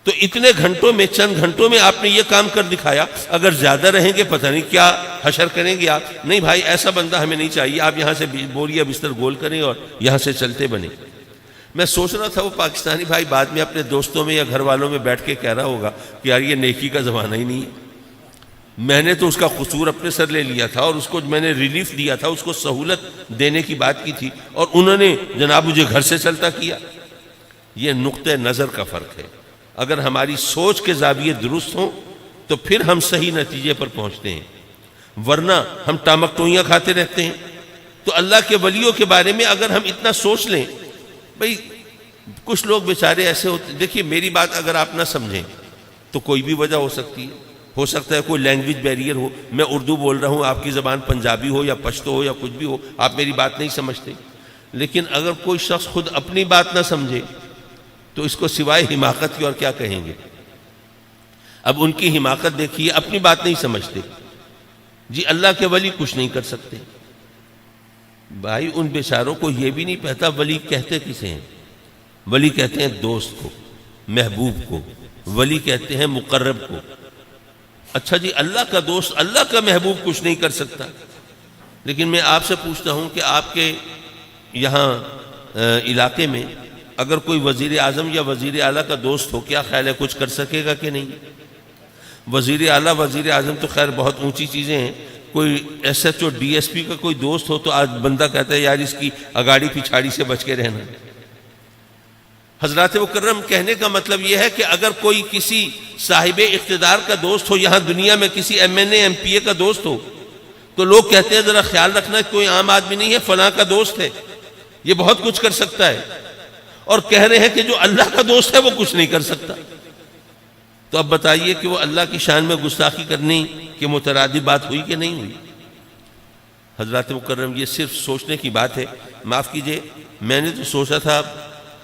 Speaker 1: تو اتنے گھنٹوں میں، چند گھنٹوں میں آپ نے یہ کام کر دکھایا، اگر زیادہ رہیں گے پتہ نہیں کیا حشر کریں گے آپ۔ نہیں بھائی، ایسا بندہ ہمیں نہیں چاہیے، آپ یہاں سے بوریا بستر گول کریں اور یہاں سے چلتے بنے۔ میں سوچ رہا تھا وہ پاکستانی بھائی بعد میں اپنے دوستوں میں یا گھر والوں میں بیٹھ کے کہہ رہا ہوگا کہ یار یہ نیکی کا زمانہ ہی نہیں ہے، میں نے تو اس کا قصور اپنے سر لے لیا تھا اور اس کو میں نے ریلیف دیا تھا، اس کو سہولت دینے کی بات کی تھی، اور انہوں نے جناب مجھے گھر سے چلتا کیا۔ یہ نقطہ نظر کا فرق ہے۔ اگر ہماری سوچ کے زاویے درست ہوں تو پھر ہم صحیح نتیجے پر پہنچتے ہیں، ورنہ ہم ٹامک ٹوئیاں کھاتے رہتے ہیں۔ تو اللہ کے ولیوں کے بارے میں اگر ہم اتنا سوچ لیں، بھئی کچھ لوگ بیچارے ایسے ہوتے، دیکھیے میری بات اگر آپ نہ سمجھیں تو کوئی بھی وجہ ہو سکتی ہے، ہو سکتا ہے کوئی لینگویج بیریئر ہو، میں اردو بول رہا ہوں، آپ کی زبان پنجابی ہو یا پشتو ہو یا کچھ بھی ہو، آپ میری بات نہیں سمجھتے. لیکن اگر کوئی شخص خود اپنی بات نہ سمجھے تو اس کو سوائے حماقت کی اور کیا کہیں گے؟ اب ان کی حماقت دیکھیے، اپنی بات نہیں سمجھتے، جی اللہ کے ولی کچھ نہیں کر سکتے. بھائی ان بیچاروں کو یہ بھی نہیں پتا ولی کہتے کسے ہیں. ولی کہتے ہیں دوست کو، محبوب کو، ولی کہتے ہیں مقرب کو. اچھا جی، اللہ کا دوست، اللہ کا محبوب کچھ نہیں کر سکتا. لیکن میں آپ سے پوچھتا ہوں کہ آپ کے یہاں علاقے میں اگر کوئی وزیر اعظم یا وزیر اعلیٰ کا دوست ہو، کیا خیال ہے کچھ کر سکے گا کہ نہیں؟ وزیر اعلیٰ وزیر اعظم تو خیر بہت اونچی چیزیں ہیں. کوئی S H O D S P کا کوئی دوست ہو تو آج بندہ کہتا ہے یار اس کی اگاڑی پچھاڑی سے بچ کے رہنا. حضرات مکرم، کہنے کا مطلب یہ ہے کہ اگر کوئی کسی صاحب اقتدار کا دوست ہو، یہاں دنیا میں کسی M N A M P A کا دوست ہو، تو لوگ کہتے ہیں ذرا خیال رکھنا کوئی عام آدمی نہیں ہے، فلاں کا دوست ہے، یہ بہت کچھ کر سکتا ہے. اور کہہ رہے ہیں کہ جو اللہ کا دوست ہے وہ کچھ نہیں کر سکتا. تو اب بتائیے کہ وہ اللہ کی شان میں گستاخی کرنے کی مترادف بات ہوئی کہ نہیں ہوئی؟ حضرات مکرم، یہ صرف سوچنے کی بات ہے. معاف کیجئے، میں نے تو سوچا تھا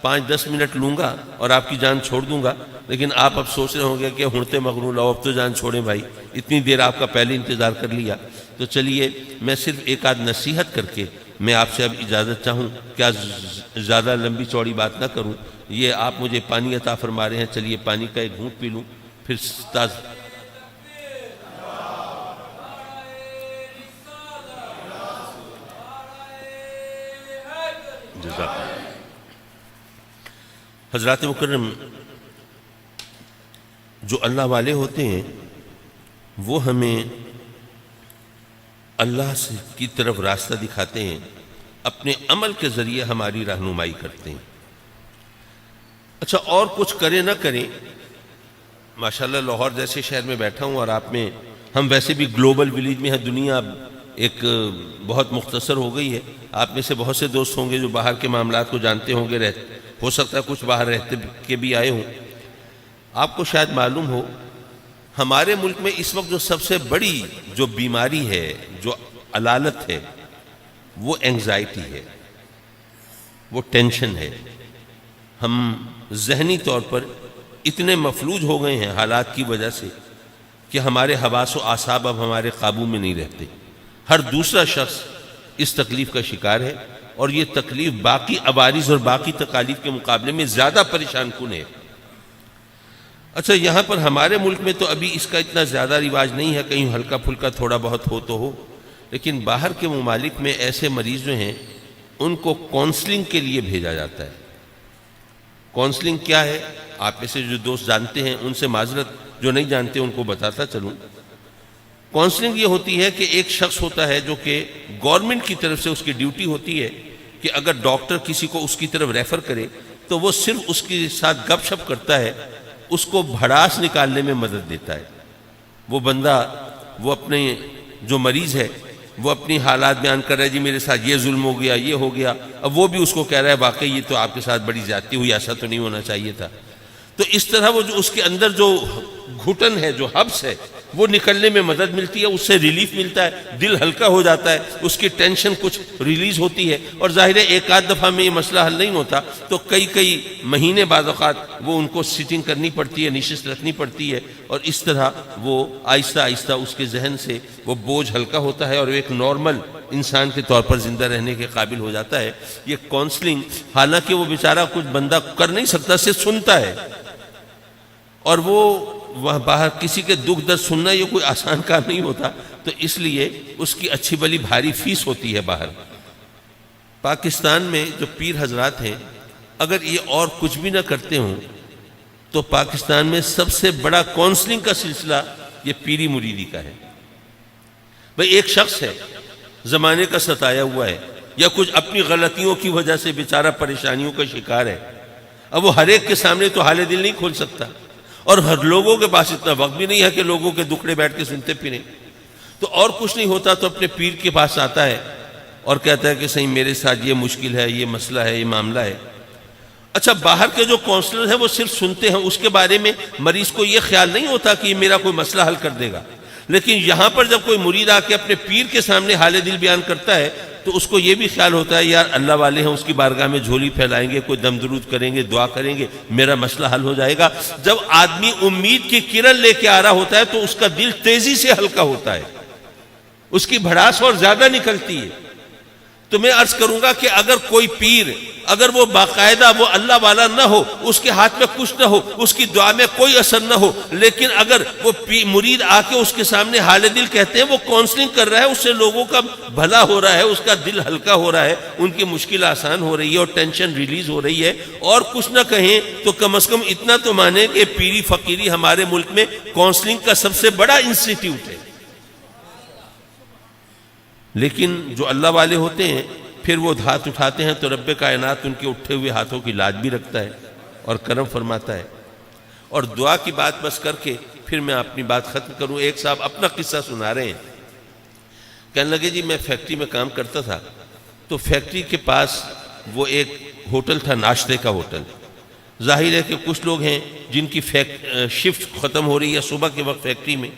Speaker 1: 5-10 منٹ لوں گا اور آپ کی جان چھوڑ دوں گا، لیکن آپ اب سوچ رہے ہوں گے کہ ہنتے مغرور لاؤ، اب تو جان چھوڑیں بھائی، اتنی دیر آپ کا پہلے انتظار کر لیا. تو چلیے میں صرف ایک آدھ نصیحت کر کے میں آپ سے اب اجازت چاہوں، کیا زیادہ لمبی چوڑی بات نہ کروں. یہ آپ مجھے پانی عطا فرما رہے ہیں، چلیے پانی کا ایک گھونٹ پی لوں پھر جزاک اللہ. حضرات مکرم، جو اللہ والے ہوتے ہیں وہ ہمیں اللہ کی طرف راستہ دکھاتے ہیں، اپنے عمل کے ذریعے ہماری رہنمائی کرتے ہیں. اچھا، اور کچھ کریں نہ کریں، ماشاءاللہ لاہور جیسے شہر میں بیٹھا ہوں اور آپ میں، ہم ویسے بھی گلوبل ولیج میں ہیں، دنیا ایک بہت مختصر ہو گئی ہے. آپ میں سے بہت سے دوست ہوں گے جو باہر کے معاملات کو جانتے ہوں گے، ہو سکتا ہے کچھ باہر رہتے کے بھی آئے ہوں. آپ کو شاید معلوم ہو ہمارے ملک میں اس وقت جو سب سے بڑی جو بیماری ہے، جو علالت ہے، وہ اینگزائٹی ہے، وہ ٹینشن ہے. ہم ذہنی طور پر اتنے مفلوج ہو گئے ہیں حالات کی وجہ سے کہ ہمارے حواس و اعصاب اب ہمارے قابو میں نہیں رہتے. ہر دوسرا شخص اس تکلیف کا شکار ہے، اور یہ تکلیف باقی عوارض اور باقی تکالیف کے مقابلے میں زیادہ پریشان کن ہے. اچھا، یہاں پر ہمارے ملک میں تو ابھی اس کا اتنا زیادہ رواج نہیں ہے، کہیں ہلکا پھلکا تھوڑا بہت ہو تو ہو، لیکن باہر کے ممالک میں ایسے مریض جو ہیں ان کو کونسلنگ کے لیے بھیجا جاتا ہے. کونسلنگ کیا ہے؟ آپ میں سے جو دوست جانتے ہیں ان سے معذرت، جو نہیں جانتے ان کو بتاتا چلوں. کونسلنگ یہ ہوتی ہے کہ ایک شخص ہوتا ہے جو کہ گورنمنٹ کی طرف سے اس کی ڈیوٹی ہوتی ہے کہ اگر ڈاکٹر کسی کو اس کی طرف ریفر کرے تو وہ صرف اس کے ساتھ گپ شپ کرتا ہے، اس کو بھڑاس نکالنے میں مدد دیتا ہے. وہ بندہ، وہ اپنے جو مریض ہے وہ اپنی حالات بیان کر رہا ہے، جی میرے ساتھ یہ ظلم ہو گیا، یہ ہو گیا. اب وہ بھی اس کو کہہ رہا ہے واقعی یہ تو آپ کے ساتھ بڑی زیادتی ہوئی، ایسا تو نہیں ہونا چاہیے تھا. تو اس طرح وہ جو اس کے اندر جو گھٹن ہے، جو حبس ہے، وہ نکلنے میں مدد ملتی ہے، اس سے ریلیف ملتا ہے، دل ہلکا ہو جاتا ہے، اس کی ٹینشن کچھ ریلیز ہوتی ہے. اور ظاہر ہے ایک آدھ دفعہ میں یہ مسئلہ حل نہیں ہوتا، تو کئی مہینے بعد اوقات وہ ان کو سیٹنگ کرنی پڑتی ہے، نشست رکھنی پڑتی ہے، اور اس طرح وہ آہستہ آہستہ اس کے ذہن سے وہ بوجھ ہلکا ہوتا ہے اور ایک نارمل انسان کے طور پر زندہ رہنے کے قابل ہو جاتا ہے. یہ کونسلنگ، حالانکہ وہ بیچارہ کچھ بندہ کر نہیں سکتا، صرف سنتا ہے، اور وہ وہاں باہر کسی کے دکھ درد سننا یہ کوئی آسان کام نہیں ہوتا. تو اس لیے اس کی اچھی بلی بھاری فیس ہوتی ہے باہر. پاکستان میں جو پیر حضرات ہیں، اگر یہ اور کچھ بھی نہ کرتے ہوں تو پاکستان میں سب سے بڑا کونسلنگ کا سلسلہ یہ پیری مریدی کا ہے. بھئی ایک شخص ہے، زمانے کا ستایا ہوا ہے، یا کچھ اپنی غلطیوں کی وجہ سے بیچارہ پریشانیوں کا شکار ہے. اب وہ ہر ایک کے سامنے تو حال دل نہیں کھول سکتا، اور ہر لوگوں کے پاس اتنا وقت بھی نہیں ہے کہ لوگوں کے دکھڑے بیٹھ کے سنتے پھریں. تو اور کچھ نہیں ہوتا تو اپنے پیر کے پاس آتا ہے اور کہتا ہے کہ صحیح میرے ساتھ یہ مشکل ہے، یہ مسئلہ ہے، یہ معاملہ ہے. اچھا باہر کے جو کونسلر ہیں وہ صرف سنتے ہیں، اس کے بارے میں مریض کو یہ خیال نہیں ہوتا کہ یہ میرا کوئی مسئلہ حل کر دے گا، لیکن یہاں پر جب کوئی مرید آ کے اپنے پیر کے سامنے حال دل بیان کرتا ہے تو اس کو یہ بھی خیال ہوتا ہے یار اللہ والے ہیں، اس کی بارگاہ میں جھولی پھیلائیں گے، کوئی دم درود کریں گے، دعا کریں گے، میرا مسئلہ حل ہو جائے گا۔ جب آدمی امید کی کرن لے کے آ رہا ہوتا ہے تو اس کا دل تیزی سے ہلکا ہوتا ہے، اس کی بھڑاس اور زیادہ نکلتی ہے۔ تو میں عرض کروں گا کہ اگر کوئی پیر، اگر وہ باقاعدہ وہ اللہ والا نہ ہو، اس کے ہاتھ میں کچھ نہ ہو، اس کی دعا میں کوئی اثر نہ ہو، لیکن اگر وہ مرید آ کے اس کے سامنے حال دل کہتے ہیں، وہ کونسلنگ کر رہا ہے، اس سے لوگوں کا بھلا ہو رہا ہے، اس کا دل ہلکا ہو رہا ہے، ان کی مشکل آسان ہو رہی ہے اور ٹینشن ریلیز ہو رہی ہے، اور کچھ نہ کہیں تو کم از کم اتنا تو مانیں کہ پیری فقیری ہمارے ملک میں کونسلنگ کا سب سے بڑا انسٹیٹیوٹ ہے۔ لیکن جو اللہ والے ہوتے ہیں پھر وہ ہاتھ اٹھاتے ہیں تو رب کائنات ان کے اٹھے ہوئے ہاتھوں کی لاج بھی رکھتا ہے اور کرم فرماتا ہے۔ اور دعا کی بات بس کر کے پھر میں اپنی بات ختم کروں۔ ایک صاحب اپنا قصہ سنا رہے ہیں، کہنے لگے جی میں فیکٹری میں کام کرتا تھا، تو فیکٹری کے پاس وہ ایک ہوٹل تھا، ناشتے کا ہوٹل۔ ظاہر ہے کہ کچھ لوگ ہیں جن کی شفٹ ختم ہو رہی ہے صبح کے وقت فیکٹری میں،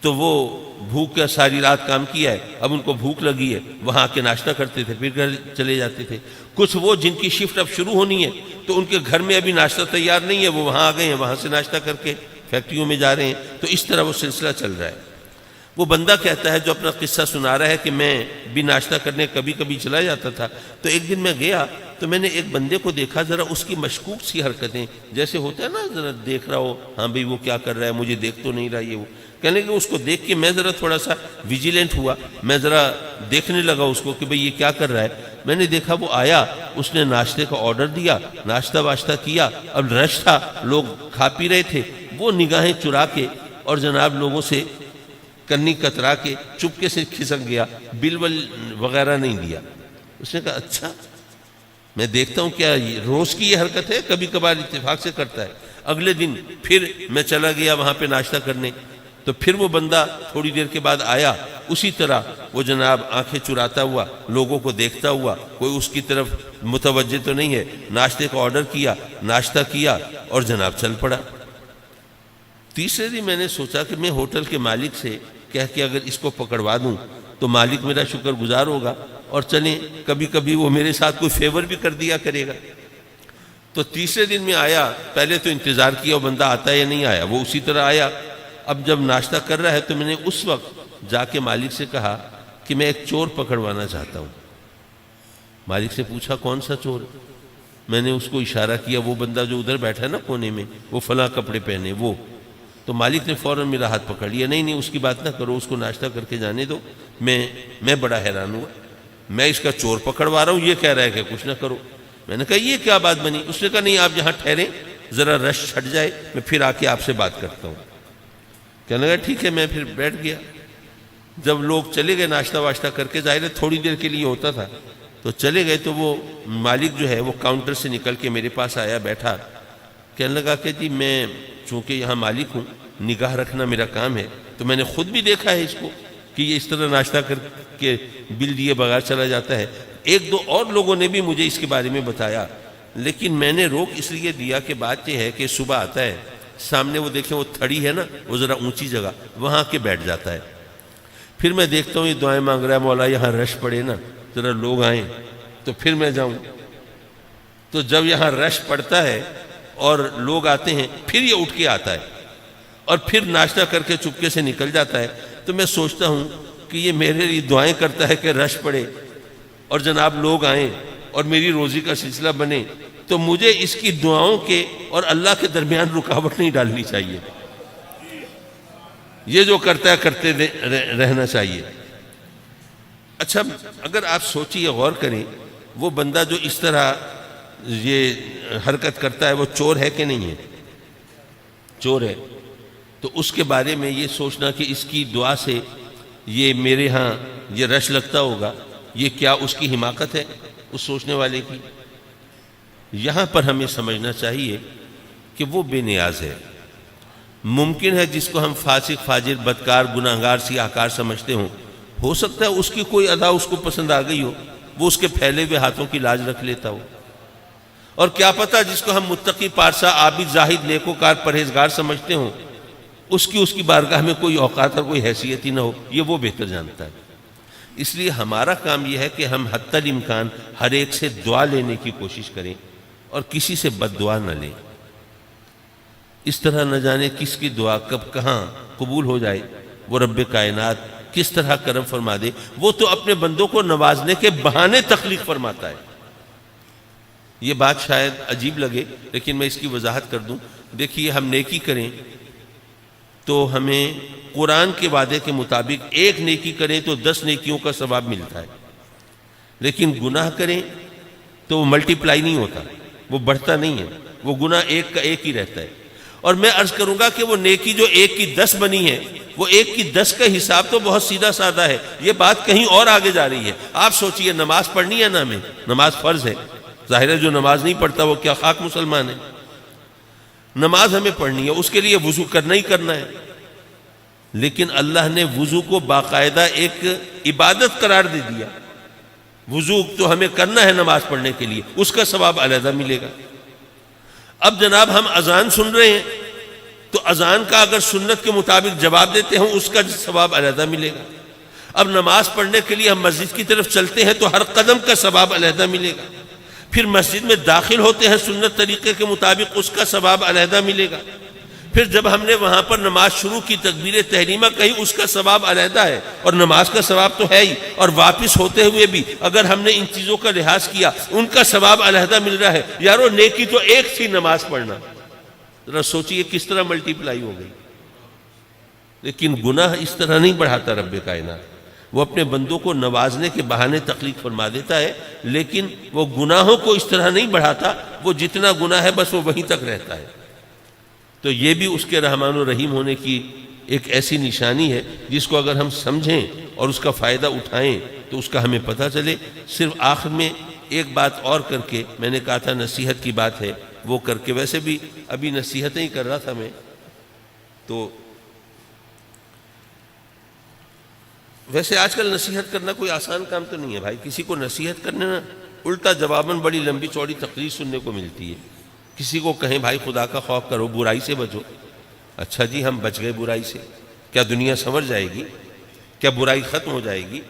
Speaker 1: تو وہ بھوک کا ساری رات کام کیا ہے، اب ان کو بھوک لگی ہے، وہاں آ کے ناشتہ کرتے تھے پھر گھر چلے جاتے تھے۔ کچھ وہ جن کی شفٹ اب شروع ہونی ہے تو ان کے گھر میں ابھی ناشتہ تیار نہیں ہے، وہ وہاں آ گئے ہیں، وہاں سے ناشتہ کر کے فیکٹریوں میں جا رہے ہیں، تو اس طرح وہ سلسلہ چل رہا ہے۔ وہ بندہ کہتا ہے جو اپنا قصہ سنا رہا ہے کہ میں بھی ناشتہ کرنے کبھی کبھی چلا جاتا تھا، تو ایک دن میں گیا تو میں نے ایک بندے کو دیکھا، ذرا اس کی مشکوک سی حرکتیں، جیسے ہوتا ہے نا ذرا دیکھ رہا ہو، ہاں بھئی وہ کیا کر رہا ہے، مجھے دیکھ تو نہیں رہا یہ وہ۔ کہنے کہ اس کو دیکھ کے میں ذرا تھوڑا سا ویجیلنٹ ہوا، میں ذرا دیکھنے لگا اس کو کہ بھئی یہ کیا کر رہا ہے۔ میں نے دیکھا وہ آیا، اس نے ناشتے کا آرڈر دیا، ناشتہ واشتہ کیا، اب رش تھا، لوگ کھا پی رہے تھے، وہ نگاہیں چرا کے اور جناب لوگوں سے کنی کترا کے چپکے سے کھسک گیا، بل ول وغیرہ نہیں دیا۔ اس نے کہا اچھا، میں دیکھتا ہوں کیا یہ روز کی یہ حرکت ہے، کبھی کبھار اتفاق سے کرتا ہے۔ اگلے دن پھر میں چلا گیا وہاں پہ ناشتہ کرنے، تو پھر وہ بندہ تھوڑی دیر کے بعد آیا، اسی طرح وہ جناب آنکھیں چراتا ہوا، لوگوں کو دیکھتا ہوا، کوئی اس کی طرف متوجہ تو نہیں ہے، ناشتے کا آرڈر کیا، ناشتہ کیا اور جناب چل پڑا۔ تیسرے دن میں نے سوچا کہ میں ہوٹل کے مالک سے کہہ کے اگر اس کو پکڑوا دوں تو مالک میرا شکر گزار ہوگا اور چلیں کبھی کبھی وہ میرے ساتھ کوئی فیور بھی کر دیا کرے گا۔ تو تیسرے دن میں آیا، پہلے تو انتظار کیا وہ بندہ آتا ہے یا نہیں آیا، وہ اسی طرح آیا۔ اب جب ناشتہ کر رہا ہے تو میں نے اس وقت جا کے مالک سے کہا کہ میں ایک چور پکڑوانا چاہتا ہوں۔ مالک سے پوچھا کون سا چور؟ میں نے اس کو اشارہ کیا، وہ بندہ جو ادھر بیٹھا ہے نا کونے میں، وہ فلاں کپڑے پہنے وہ۔ تو مالک نے فوراً میرا ہاتھ پکڑ لیا، نہیں اس کی بات نہ کرو، اس کو ناشتہ کر کے جانے دو۔ میں بڑا حیران ہوا، میں اس کا چور پکڑوا رہا ہوں، یہ کہہ رہا ہے کہ کچھ نہ کرو۔ میں نے کہا یہ کیا بات بنی؟ اس نے کہا نہیں آپ یہاں ٹھہریں، ذرا رش چھٹ جائے، میں پھر آ کے آپ سے بات کرتا ہوں۔ کہنے لگا ٹھیک ہے، میں پھر بیٹھ گیا۔ جب لوگ چلے گئے ناشتہ واشتہ کر کے، ظاہر ہے تھوڑی دیر کے لیے ہوتا تھا، تو چلے گئے تو وہ مالک جو ہے وہ کاؤنٹر سے نکل کے میرے پاس آیا، بیٹھا، کہنے لگا کہ جی میں چونکہ یہاں مالک ہوں، نگاہ رکھنا میرا کام ہے، تو میں نے خود بھی دیکھا ہے اس کو کہ یہ اس طرح ناشتہ کر کے بل دیے بغیر چلا جاتا ہے۔ ایک دو اور لوگوں نے بھی مجھے اس کے بارے میں بتایا، لیکن میں نے روک اس لیے دیا کہ بات یہ ہے کہ صبح آتا ہے، سامنے وہ دیکھیں وہ تھڑی ہے نا، وہ ذرا اونچی جگہ، وہاں کے بیٹھ جاتا ہے۔ پھر میں دیکھتا ہوں یہ دعائیں مانگ رہا ہے، مولا یہاں رش پڑے نا، ذرا لوگ آئیں تو پھر میں جاؤں۔ تو جب یہاں رش پڑتا ہے اور لوگ آتے ہیں پھر یہ اٹھ کے آتا ہے اور پھر ناشتہ کر کے چپکے سے نکل جاتا ہے۔ تو میں سوچتا ہوں کہ یہ میرے لیے دعائیں کرتا ہے کہ رش پڑے اور جناب لوگ آئیں اور میری روزی کا سلسلہ بنے، تو مجھے اس کی دعاؤں کے اور اللہ کے درمیان رکاوٹ نہیں ڈالنی چاہیے، یہ جو کرتا ہے کرتے رہنا چاہیے۔ اچھا اگر آپ سوچیے، غور کریں، وہ بندہ جو اس طرح یہ حرکت کرتا ہے وہ چور ہے کہ نہیں ہے؟ چور ہے۔ تو اس کے بارے میں یہ سوچنا کہ اس کی دعا سے یہ میرے ہاں یہ رش لگتا ہوگا، یہ کیا اس کی حماقت ہے اس سوچنے والے کی؟ یہاں پر ہمیں سمجھنا چاہیے کہ وہ بے نیاز ہے۔ ممکن ہے جس کو ہم فاسق، فاجر، بدکار، گناہگار، سیاہکار سمجھتے ہوں، ہو سکتا ہے اس کی کوئی ادا اس کو پسند آ گئی ہو، وہ اس کے پھیلے ہوئے ہاتھوں کی لاج رکھ لیتا ہو۔ اور کیا پتہ جس کو ہم متقی، پارسا، عابد، زاہد، نیکوکار، پرہیزگار سمجھتے ہوں، اس کی بارگاہ میں کوئی اوقات اور کوئی حیثیت ہی نہ ہو، یہ وہ بہتر جانتا ہے۔ اس لیے ہمارا کام یہ ہے کہ ہم حتی الامکان ہر ایک سے دعا لینے کی کوشش کریں اور کسی سے بد دعا نہ لیں۔ اس طرح نہ جانے کس کی دعا کب کہاں قبول ہو جائے، وہ رب کائنات کس طرح کرم فرما دے۔ وہ تو اپنے بندوں کو نوازنے کے بہانے تخلیق فرماتا ہے۔ یہ بات شاید عجیب لگے لیکن میں اس کی وضاحت کر دوں۔ دیکھیے، ہم نیکی کریں تو ہمیں قرآن کے وعدے کے مطابق ایک نیکی کریں تو 10 نیکیوں کا ثواب ملتا ہے، لیکن گناہ کریں تو وہ ملٹی پلائی نہیں ہوتا، وہ بڑھتا نہیں ہے، وہ گناہ ایک کا ایک ہی رہتا ہے۔ اور میں عرض کروں گا کہ وہ نیکی جو 1 کی 10 بنی ہے، وہ 1 کی 10 کا حساب تو بہت سیدھا سادہ ہے۔ یہ بات کہیں اور آگے جا رہی ہے۔ آپ سوچئے، نماز پڑھنی ہے نا، ہمیں نماز فرض ہے۔ ظاہر ہے جو نماز نہیں پڑھتا وہ کیا خاک مسلمان ہے؟ نماز ہمیں پڑھنی ہے، اس کے لیے وضو کرنا ہی کرنا ہے، لیکن اللہ نے وضو کو باقاعدہ ایک عبادت قرار دے دیا۔ وضو تو ہمیں کرنا ہے نماز پڑھنے کے لیے، اس کا ثواب علیحدہ ملے گا۔ اب جناب ہم اذان سن رہے ہیں تو اذان کا اگر سنت کے مطابق جواب دیتے ہیں اس کا ثواب علیحدہ ملے گا۔ اب نماز پڑھنے کے لیے ہم مسجد کی طرف چلتے ہیں تو ہر قدم کا ثواب علیحدہ ملے گا۔ پھر مسجد میں داخل ہوتے ہیں سنت طریقے کے مطابق، اس کا ثواب علیحدہ ملے گا۔ پھر جب ہم نے وہاں پر نماز شروع کی، تکبیر تحریمہ کہی، اس کا ثواب علیحدہ ہے، اور نماز کا ثواب تو ہے ہی، اور واپس ہوتے ہوئے بھی اگر ہم نے ان چیزوں کا لحاظ کیا ان کا ثواب علیحدہ مل رہا ہے۔ یارو نیکی تو ایک تھی، نماز پڑھنا، ذرا سوچئے کس طرح ملٹی پلائی ہو گئی۔ لیکن گناہ اس طرح نہیں بڑھاتا رب کائنات، وہ اپنے بندوں کو نوازنے کے بہانے تخلیق فرما دیتا ہے، لیکن وہ گناہوں کو اس طرح نہیں بڑھاتا، وہ جتنا گناہ ہے بس وہ وہیں تک رہتا ہے۔ تو یہ بھی اس کے رحمان و رحیم ہونے کی ایک ایسی نشانی ہے جس کو اگر ہم سمجھیں اور اس کا فائدہ اٹھائیں تو اس کا ہمیں پتہ چلے۔ صرف آخر میں ایک بات اور کر کے، میں نے کہا تھا نصیحت کی بات ہے، وہ کر کے، ویسے بھی ابھی نصیحتیں ہی کر رہا تھا میں، تو ویسے آج کل نصیحت کرنا کوئی آسان کام تو نہیں ہے بھائی۔ کسی کو نصیحت کرنے نا، الٹا جواباً بڑی لمبی چوڑی تقریر سننے کو ملتی ہے۔ کسی کو کہیں بھائی خدا کا خوف کرو، برائی سے بچو۔ اچھا جی، ہم بچ گئے برائی سے، کیا دنیا سنور جائے گی؟ کیا برائی ختم ہو جائے گی؟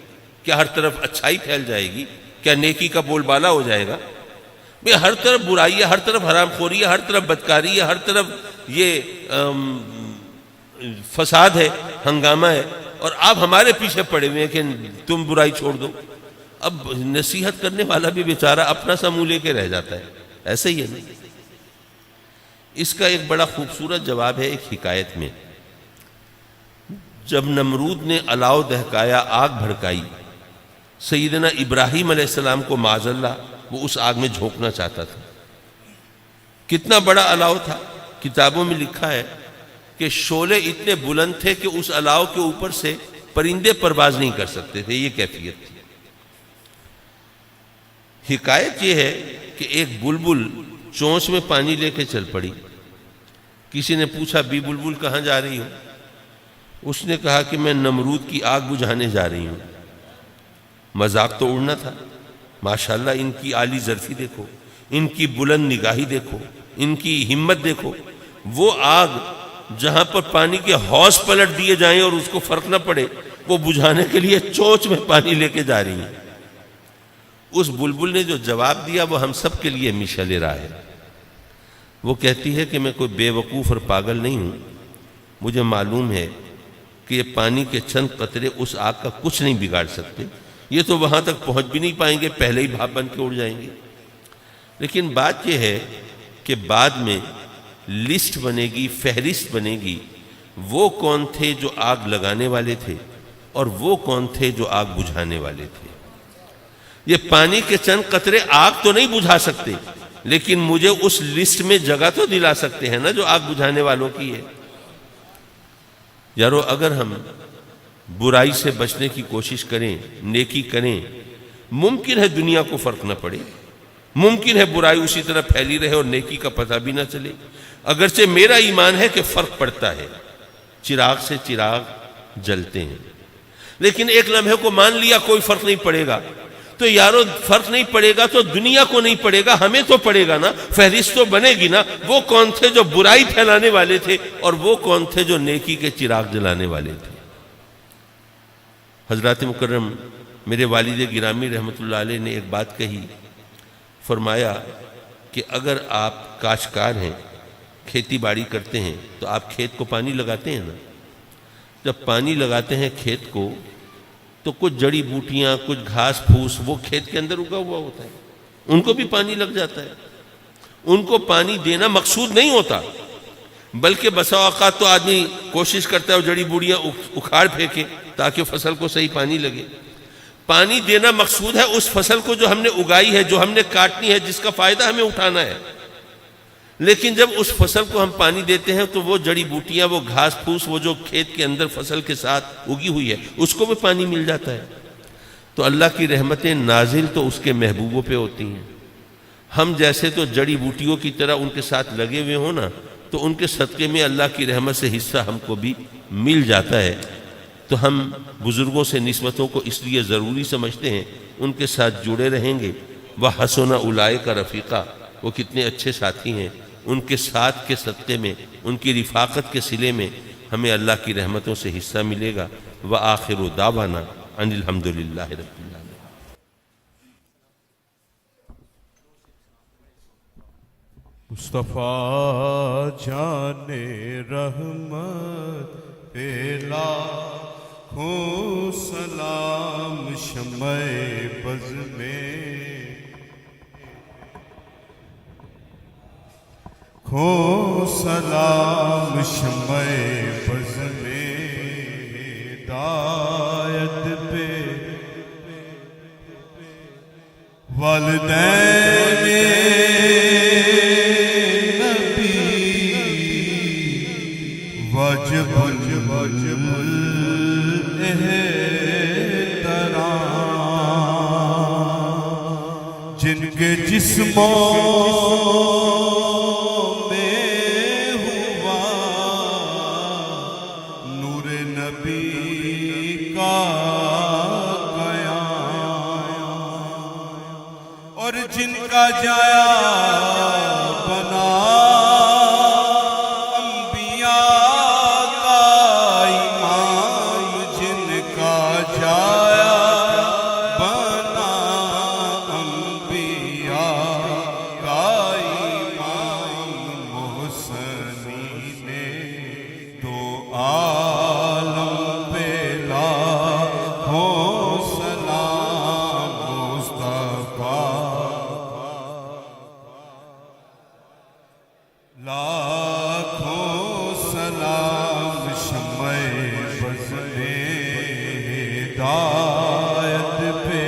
Speaker 1: کیا ہر طرف اچھائی پھیل جائے گی؟ کیا نیکی کا بول بالا ہو جائے گا؟ بھئی ہر طرف برائی ہے، ہر طرف حرام خوری ہے، ہر طرف بدکاری ہے، ہر طرف یہ فساد ہے، ہنگامہ ہے، اور آپ ہمارے پیچھے پڑے ہوئے ہیں کہ تم برائی چھوڑ دو۔ اب نصیحت کرنے والا بھی بیچارہ اپنا سا منہ لے کے رہ جاتا ہے، ایسے ہی ہے نا۔ اس کا ایک بڑا خوبصورت جواب ہے ایک حکایت میں۔ جب نمرود نے الاؤ دہکایا، آگ بھڑکائی، سیدنا ابراہیم علیہ السلام کو معاذ اللہ وہ اس آگ میں جھونکنا چاہتا تھا۔ کتنا بڑا الاؤ تھا، کتابوں میں لکھا ہے کہ شعلے اتنے بلند تھے کہ اس الاؤ کے اوپر سے پرندے پرواز نہیں کر سکتے تھے، یہ کیفیت تھی۔ حکایت یہ ہے کہ ایک بلبل چونچ میں پانی لے کے چل پڑی۔ کسی نے پوچھا، بی بلبل کہاں جا رہی ہوں؟ اس نے کہا کہ میں نمرود کی آگ بجھانے جا رہی ہوں۔ مذاق تو اڑنا تھا۔ ماشاءاللہ ان کی عالی ظرفی دیکھو، ان کی بلند نگاہی دیکھو، ان کی ہمت دیکھو۔ وہ آگ جہاں پر پانی کے حوض پلٹ دیے جائیں اور اس کو فرق نہ پڑے، وہ بجھانے کے لیے چونچ میں پانی لے کے جا رہی ہیں۔ اس بلبل نے جو جواب دیا وہ ہم سب کے لیے مشعل راہ ہے۔ وہ کہتی ہے کہ میں کوئی بے وقوف اور پاگل نہیں ہوں، مجھے معلوم ہے کہ یہ پانی کے چند قطرے اس آگ کا کچھ نہیں بگاڑ سکتے، یہ تو وہاں تک پہنچ بھی نہیں پائیں گے، پہلے ہی بھاپ بن کے اڑ جائیں گے۔ لیکن بات یہ ہے کہ بعد میں لسٹ بنے گی، فہرست بنے گی، وہ کون تھے جو آگ لگانے والے تھے اور وہ کون تھے جو آگ بجھانے والے تھے۔ یہ پانی کے چند قطرے آگ تو نہیں بجھا سکتے، لیکن مجھے اس لسٹ میں جگہ تو دلا سکتے ہیں نا جو آگ بجھانے والوں کی ہے۔ یارو اگر ہم برائی سے بچنے کی کوشش کریں، نیکی کریں، ممکن ہے دنیا کو فرق نہ پڑے، ممکن ہے برائی اسی طرح پھیلی رہے اور نیکی کا پتہ بھی نہ چلے۔ اگرچہ میرا ایمان ہے کہ فرق پڑتا ہے، چراغ سے چراغ جلتے ہیں، لیکن ایک لمحے کو مان لیا کوئی فرق نہیں پڑے گا تو یارو فرق نہیں پڑے گا تو دنیا کو نہیں پڑے گا، ہمیں تو پڑے گا نا، فہرست تو بنے گی نا۔ وہ کون تھے جو برائی پھیلانے والے تھے اور وہ کون تھے جو نیکی کے چراغ جلانے والے تھے۔ حضرات مکرم میرے والد گرامی رحمۃ اللہ علیہ نے ایک بات کہی، فرمایا کہ اگر آپ کاشتکار ہیں، کھیتی باڑی کرتے ہیں تو آپ کھیت کو پانی لگاتے ہیں نا، جب پانی لگاتے ہیں کھیت کو تو کچھ جڑی بوٹیاں، کچھ گھاس پھوس وہ کھیت کے اندر اگا ہوا ہوتا ہے، ان کو بھی پانی لگ جاتا ہے۔ ان کو پانی دینا مقصود نہیں ہوتا، بلکہ بسا اوقات تو آدمی کوشش کرتا ہے وہ جڑی بوٹیاں اکھاڑ پھینکے تاکہ فصل کو صحیح پانی لگے۔ پانی دینا مقصود ہے اس فصل کو جو ہم نے اگائی ہے، جو ہم نے کاٹنی ہے، جس کا فائدہ ہمیں اٹھانا ہے۔ لیکن جب اس فصل کو ہم پانی دیتے ہیں تو وہ جڑی بوٹیاں، وہ گھاس پھوس، وہ جو کھیت کے اندر فصل کے ساتھ اگی ہوئی ہے، اس کو بھی پانی مل جاتا ہے۔ تو اللہ کی رحمتیں نازل تو اس کے محبوبوں پہ ہوتی ہیں۔ ہم جیسے تو جڑی بوٹیوں کی طرح ان کے ساتھ لگے ہوئے ہوں نا، تو ان کے صدقے میں اللہ کی رحمت سے حصہ ہم کو بھی مل جاتا ہے۔ تو ہم بزرگوں سے نسبتوں کو اس لیے ضروری سمجھتے ہیں، ان کے ساتھ جڑے رہیں گے۔ وَحَسُنَ أُولَٰئِكَ رَفِيقًا، وہ کتنے اچھے ساتھی ہیں۔ ان کے ساتھ کے صدقے میں، ان کی رفاقت کے صلے میں ہمیں اللہ کی رحمتوں سے حصہ ملے گا۔ وَآخِرُ دَعْوَانَا أَنِ الْحَمْدُ لِلَّهِ رَبِّ الْعَالَمِينَ۔
Speaker 3: مصطفیٰ جان رحمت پہ لاکھوں سلام، شمع بز میں کھو سلام، شمع بز میں ہدایت پہ والدین وجب الاحترام، جن کے جسموں میں ہوا نور نبی کا قیام، اور جن کا جایا بنا لاکھوں سلام، شمع بز میں ہدایت پہ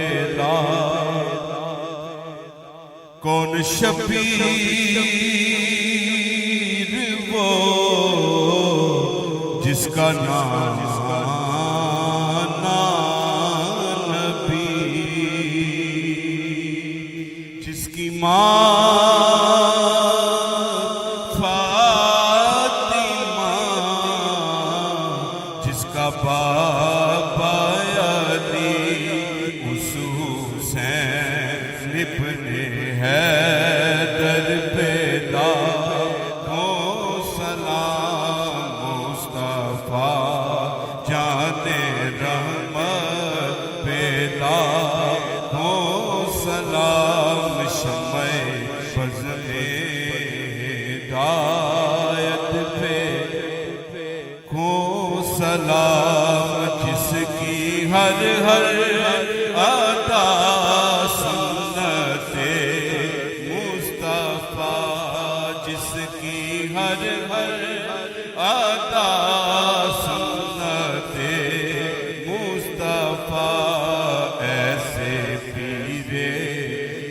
Speaker 3: کون شبیر وہ جس کا نام نبی، جس کی ماں بابا علی، اس حسین ابن حیدر پہ لاکھوں سلام، مصطفیٰ جان رحمت پہ لاکھوں سلام، شمع بز میں ہدایت پہ سلام، جس کی ہر ہر عطا سنت مصطفیٰ، جس کی ہر ہر عطا سنت مصطفیٰ، ایسے پیرے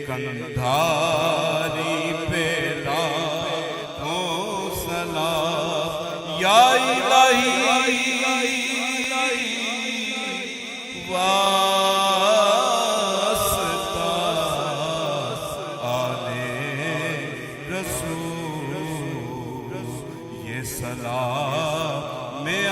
Speaker 3: کندھاری پہ لاکھوں سلام، یا الہی واسطہ آنے رسول، یہ سلام میں